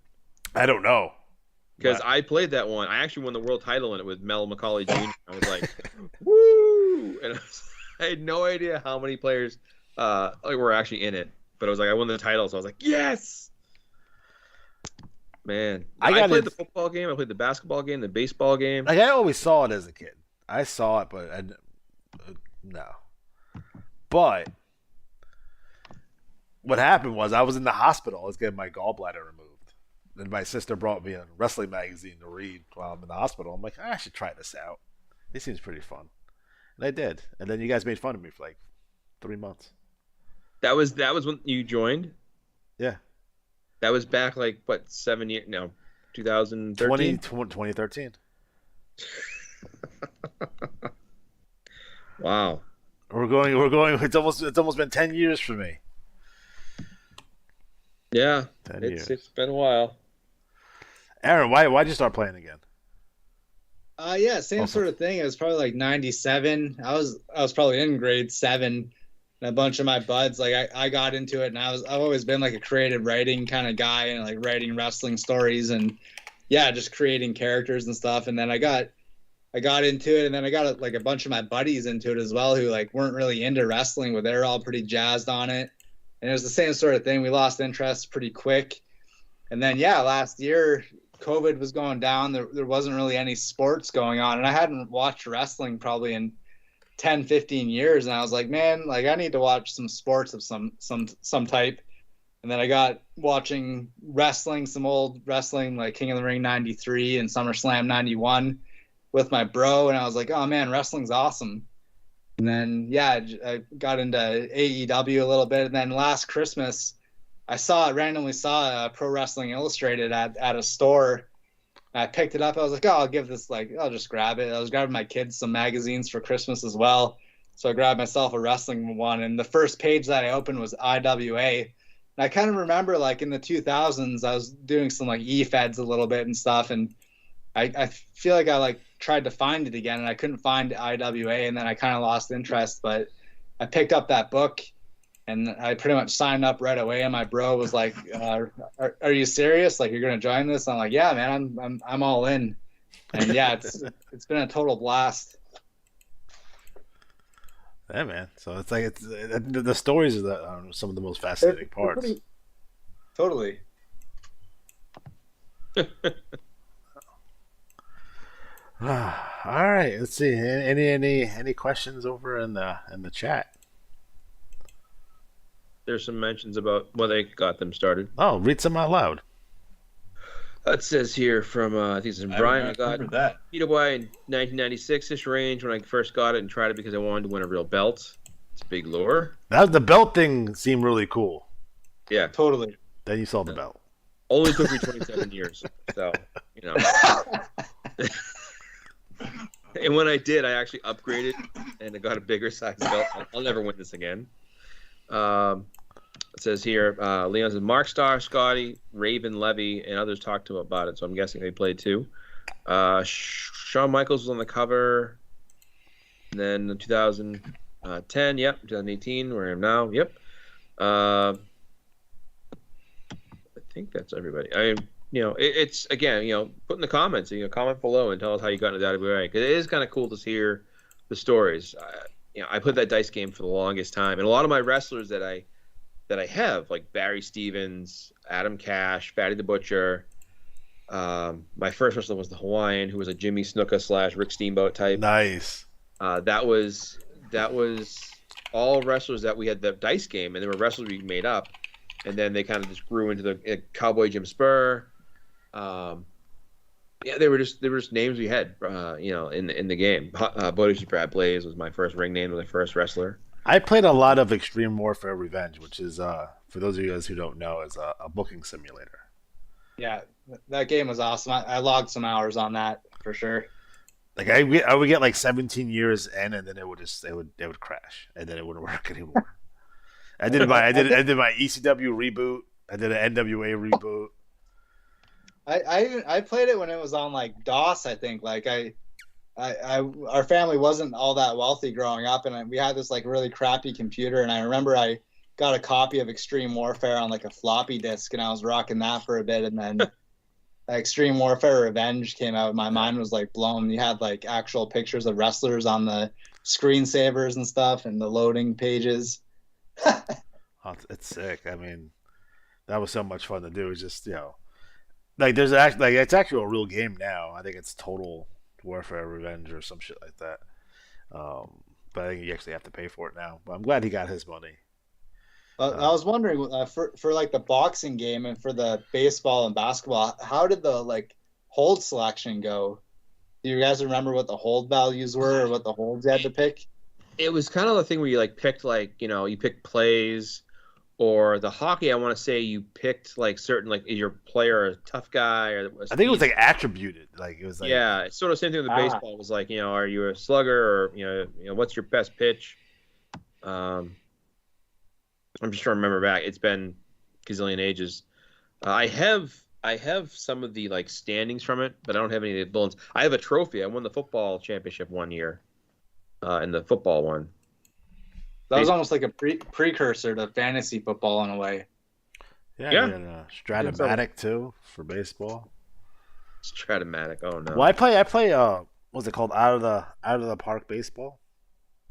I don't know. Because I played that one. I actually won the world title in it with Mel McCauley Jr. I was like, woo! And I had no idea how many players were actually in it. But I was like, I won the title, so I was like, yes! Man. I played the football game. I played the basketball game, the baseball game. I always saw it as a kid. I saw it, but no. But what happened was I was in the hospital. I was getting my gallbladder removed. Then my sister brought me a wrestling magazine to read while I'm in the hospital. I'm like, I should try this out. This seems pretty fun. And I did. And then you guys made fun of me for 3 months. That was when you joined? Yeah. That was back 7 years? No, 2013? 2013. Wow. We're going. It's almost been 10 years for me. Yeah. 10 years. It's been a while. Aaron, why'd you start playing again? Yeah, same sort of thing. It was probably 97. I was probably in grade 7, and a bunch of my buds, I got into it, and I've always been a creative writing kind of guy, and writing wrestling stories, and yeah, just creating characters and stuff. And then I got into it, and then I got a bunch of my buddies into it as well, who weren't really into wrestling, but they were all pretty jazzed on it. And it was the same sort of thing. We lost interest pretty quick. And then, last year, COVID was going down. There wasn't really any sports going on. And I hadn't watched wrestling probably in 10, 15 years. And I was like, man, I need to watch some sports of some type. And then I got watching wrestling, some old wrestling, like King of the Ring 93 and SummerSlam 91 with my bro. And I was like, oh, man, wrestling's awesome. And then, yeah, I got into AEW a little bit. And then last Christmas, randomly saw Pro Wrestling Illustrated at a store. I picked it up. I was like, oh, I'll just grab it. I was grabbing my kids some magazines for Christmas as well. So I grabbed myself a wrestling one. And the first page that I opened was IWA. And I kind of remember, like, in the 2000s, I was doing some, like, E-Feds a little bit and stuff. And I feel like I, like, tried to find it again, and I couldn't find IWA. And then I kind of lost interest. But I picked up that book, and I pretty much signed up right away. And my bro was like, are you serious? Like, you're going to join this? I'm like, yeah, man, I'm all in. And yeah, it's been a total blast. Yeah, man. So it's like the stories are some of the most fascinating parts. Totally. All right. Let's see. Any questions over in the chat? There's some mentions about they got them started. Oh, read some out loud. It says here from I think it's Brian. I got that. Adway in 1996-ish range when I first got it and tried it because I wanted to win a real belt. It's a big lure. The belt thing seemed really cool. Yeah, totally. Then you saw the belt. Only took me 27 years, so you know. And when I did, I actually upgraded and I got a bigger size belt. I'll never win this again. It says here, Leon says Mark Starr, Scotty, Raven, Levy, and others talked to him about it, so I'm guessing they played too. Shawn Michaels was on the cover. And then in 2010, yep, 2018, where I am now, yep. I think that's everybody. It's again, put in the comments, comment below and tell us how you got into Adway, because it is kind of cool to hear the stories. I put that dice game for the longest time, and a lot of my wrestlers that I have, like Barry Stevens, Adam Cash, Fatty the Butcher. My first wrestler was the Hawaiian, who was a Jimmy Snuka / Rick Steamboat type. Nice. That was all wrestlers that we had the dice game, and they were wrestlers we made up, and then they kind of just grew into the Cowboy Jim Spur. They were just names we had, in the game. Bodie Brad Blaze was my first ring name, was my first wrestler. I played a lot of Extreme Warfare Revenge, which is, for those of you guys who don't know, is a booking simulator. Yeah, that game was awesome. I logged some hours on that for sure. Like I would get like 17 years in, and then it would crash, and then it wouldn't work anymore. I did my ECW reboot. I did an NWA reboot. I played it when it was on like DOS. I think like our family wasn't all that wealthy growing up, and we had this like really crappy computer. And I remember I got a copy of Extreme Warfare on like a floppy disk, and I was rocking that for a bit. And then Extreme Warfare Revenge came out. My mind was like blown. You had like actual pictures of wrestlers on the screensavers and stuff, and the loading pages. Oh, it's sick. I mean, that was so much fun to do. It's just like there's actually it's actually a real game now. I think it's Total Warfare Revenge or some shit like that. But I think you actually have to pay for it now. But I'm glad he got his money. I was wondering for like the boxing game and for the baseball and basketball, how did the like hold selection go? Do you guys remember what the hold values were or what the holds you had to pick? It was kind of the thing where you like picked you picked plays, or the hockey. I want to say you picked like certain is your player a tough guy or I think it was like attributed. Like it was like it's sort of the same thing with the baseball. It was like are you a slugger or what's your best pitch? I'm just trying to remember back. It's been a gazillion ages. I have some of the like standings from it, but I don't have any of the bullets. I have a trophy. I won the football championship one year, in the football one. That was almost like a precursor to fantasy football in a way. Yeah. And Stratomatic too for baseball. Stratomatic. Oh no. Well, I play. What's it called? Out of the Park baseball.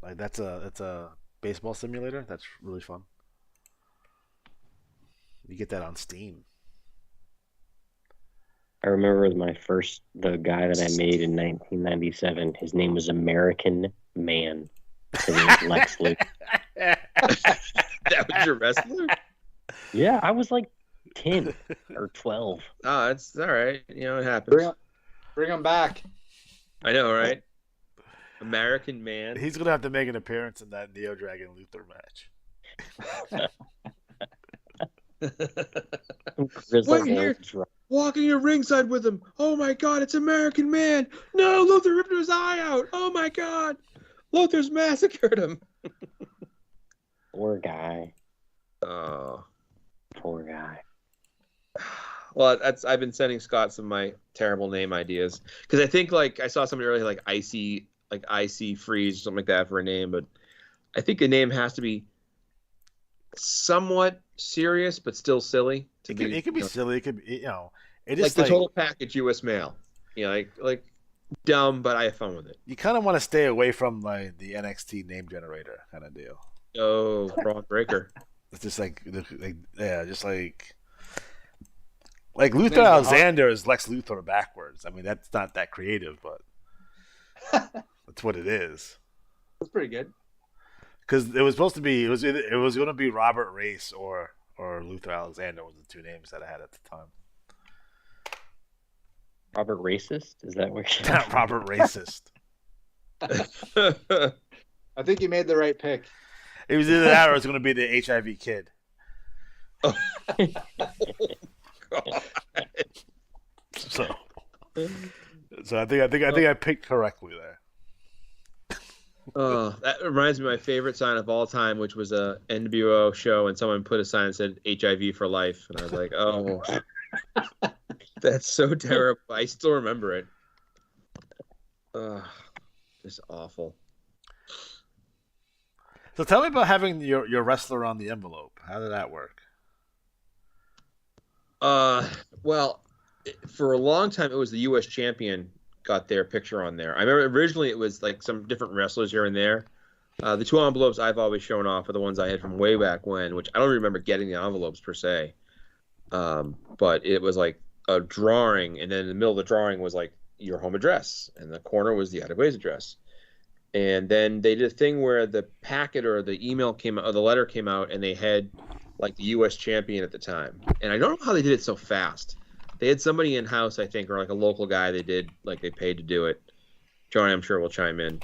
Like that's a baseball simulator. That's really fun. You get that on Steam. I remember the guy that I made in 1997. His name was American Man. His name was Lex Luke. That was your wrestler? Yeah, I was like 10 or 12. Oh, it's all right. It happens. Bring him back. I know, right? American Man. He's gonna have to make an appearance in that Neo Dragon Luther match. Wait here, walking your ringside with him. Oh my God, it's American Man. No, Luther ripped his eye out. Oh my God, Luther's massacred him. Poor guy. Oh, Poor guy. well, I've been sending Scott some of my terrible name ideas because I think like I saw somebody earlier like Icy Freeze or something like that for a name, but I think a name has to be somewhat serious but still silly. It could be silly. It could be, it is like the total package U.S. mail. Like dumb, but I have fun with it. You kind of want to stay away from like the NXT name generator kind of deal. Oh, Braun Breaker. It's just just like Luther Alexander is Lex Luthor backwards. I mean, that's not that creative, but that's what it is. That's pretty good. Because it was supposed to be, it was going to be Robert Race or Luther Alexander was the two names that I had at the time. Robert Racist? Is that where? Not Robert Racist. I think you made the right pick. It was either that or it was going to be the HIV kid. Oh, So I think I picked correctly there. Oh, that reminds me of my favorite sign of all time, which was a NWO show, and someone put a sign that said HIV for life, and I was like, oh, that's so terrible. I still remember it. Just awful. So tell me about having your wrestler on the envelope. How did that work? Well, for a long time, it was the U.S. champion got their picture on there. I remember originally it was like some different wrestlers here and there. The two envelopes I've always shown off are the ones I had from way back when, which I don't remember getting the envelopes per se. But it was like a drawing, and then in the middle of the drawing was like your home address, and the corner was the Adway's address. And then they did a thing where the packet or the email came out, or the letter came out, and they had like the U.S. champion at the time. And I don't know how they did it so fast. They had somebody in house, I think, or like a local guy. They paid to do it. Johnny, I'm sure, will chime in.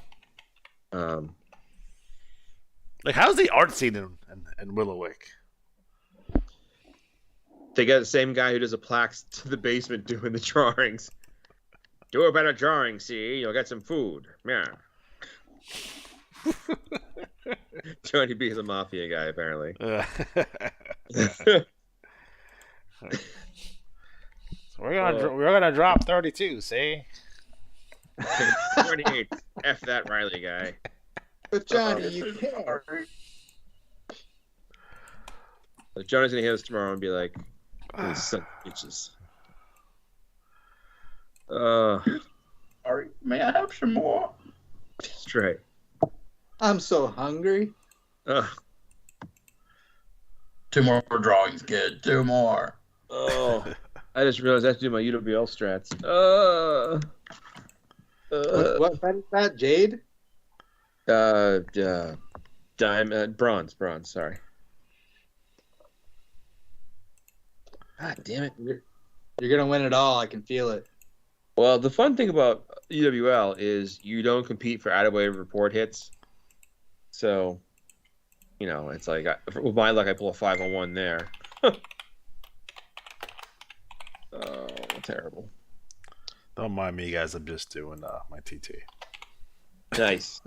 Like, how's the art scene in Willowick? They got the same guy who does a plaques to the basement doing the drawings. Do a better drawing, see? You'll get some food. Yeah. Johnny B is a mafia guy, apparently. We're gonna drop 32. See, 28. F that Riley guy. But Johnny, you can't. Johnny's gonna hit us tomorrow and be like, "These son of bitches." Sorry, may I have some more? That's right. I'm so hungry. Two more drawings, kid. Two more. Oh, I just realized I have to do my UWL strats. What is that? Jade? Bronze. Sorry. God damn it! You're gonna win it all. I can feel it. Well, the fun thing about UWL is you don't compete for Adway report hits. So, it's like, with my luck, I pull a 501 there. Oh, terrible. don't mind me, guys. I'm just doing my TT. Nice.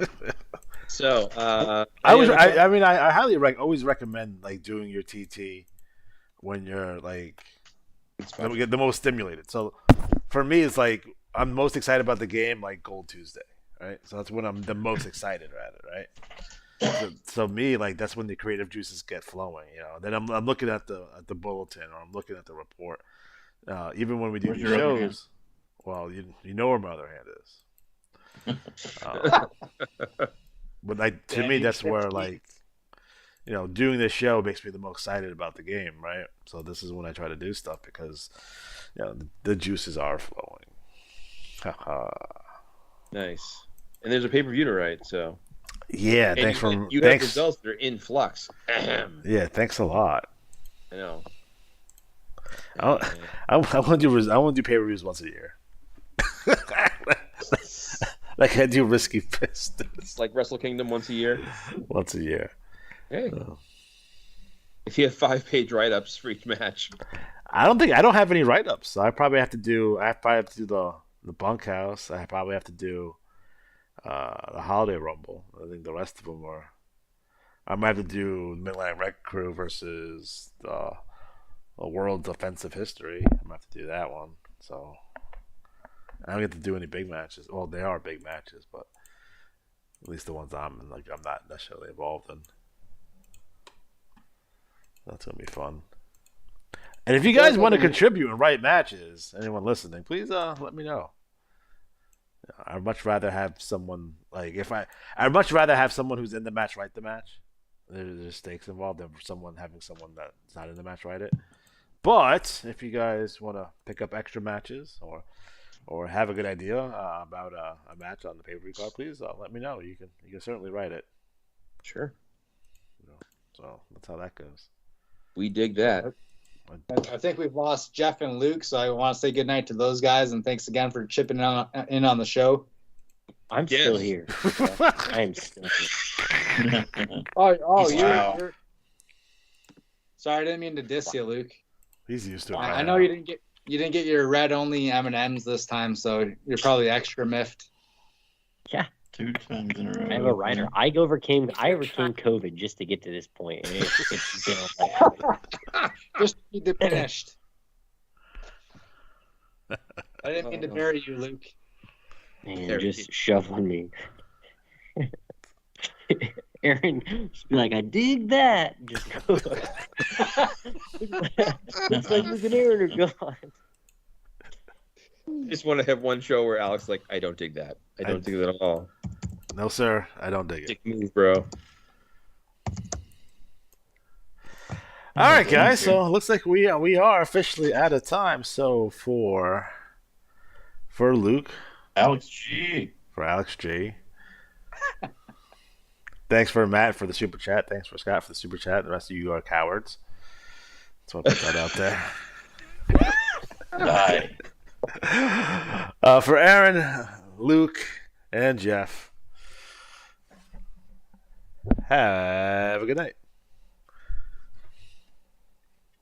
So, I highly always recommend like doing your TT when you're like the most stimulated. So for me, it's like I'm most excited about the game like Gold Tuesday, right? So that's when I'm the most excited at it, right? So me, like that's when the creative juices get flowing, Then I'm looking at the bulletin or I'm looking at the report. Even when we do the shows, well, you know where my other hand is. But like to me, that's where like doing this show makes me the most excited about the game, right? So this is when I try to do stuff because the juices are flowing. Nice. And there's a pay-per-view to write, so. Yeah, and you have results that are in flux. Yeah, thanks a lot. I know. I want to do pay-per-views once a year. Like I do Risky Fist It's like Wrestle Kingdom once a year. once a year. Hey. If you have 5-page write-ups for each match. I don't have any write-ups. So I probably have to do the bunkhouse. I probably have to do the Holiday Rumble. I think the rest of them are. I might have to do Midland Wreck Crew versus the World's Offensive History. I might have to do that one. So I don't get to do any big matches. Well, they are big matches, but at least the ones I'm not necessarily involved in. That's gonna be fun. And if you guys want to contribute and write matches, anyone listening, please let me know. I'd much rather have someone I'd much rather have someone who's in the match write the match. There's stakes involved than having someone that's not in the match write it. But if you guys want to pick up extra matches or have a good idea about a match on the pay-per-view card, please let me know. You can certainly write it. Sure. So that's how that goes. We dig that. I think we've lost Jeff and Luke, so I want to say goodnight to those guys, and thanks again for chipping in on the show. I'm still here. I am still here. Oh, Wow. you're. Sorry, I didn't mean to diss you, Luke. He's used to it. I know you didn't get your red only M&Ms this time, so you're probably extra miffed. Yeah. 2 times in a row. I'm a writer. I overcame COVID just to get to this point. And it's been a Just to be diminished. I didn't mean to bury you, Luke. man, just shoveling me. Aaron just be like, I dig that. Just go. Looks like Luke and Aaron are gone. Just want to have one show where Alex like, I don't dig that. I don't dig that at all. No, sir. I don't dig it. Dick move, bro. All right, guys. So it looks like we are officially out of time. So for Luke, Alex G. for Alex G. Thanks for Matt for the super chat. Thanks for Scott for the super chat. The rest of you are cowards. So I'll put that out there. Die. For Aaron, Luke, and Jeff, have a good night.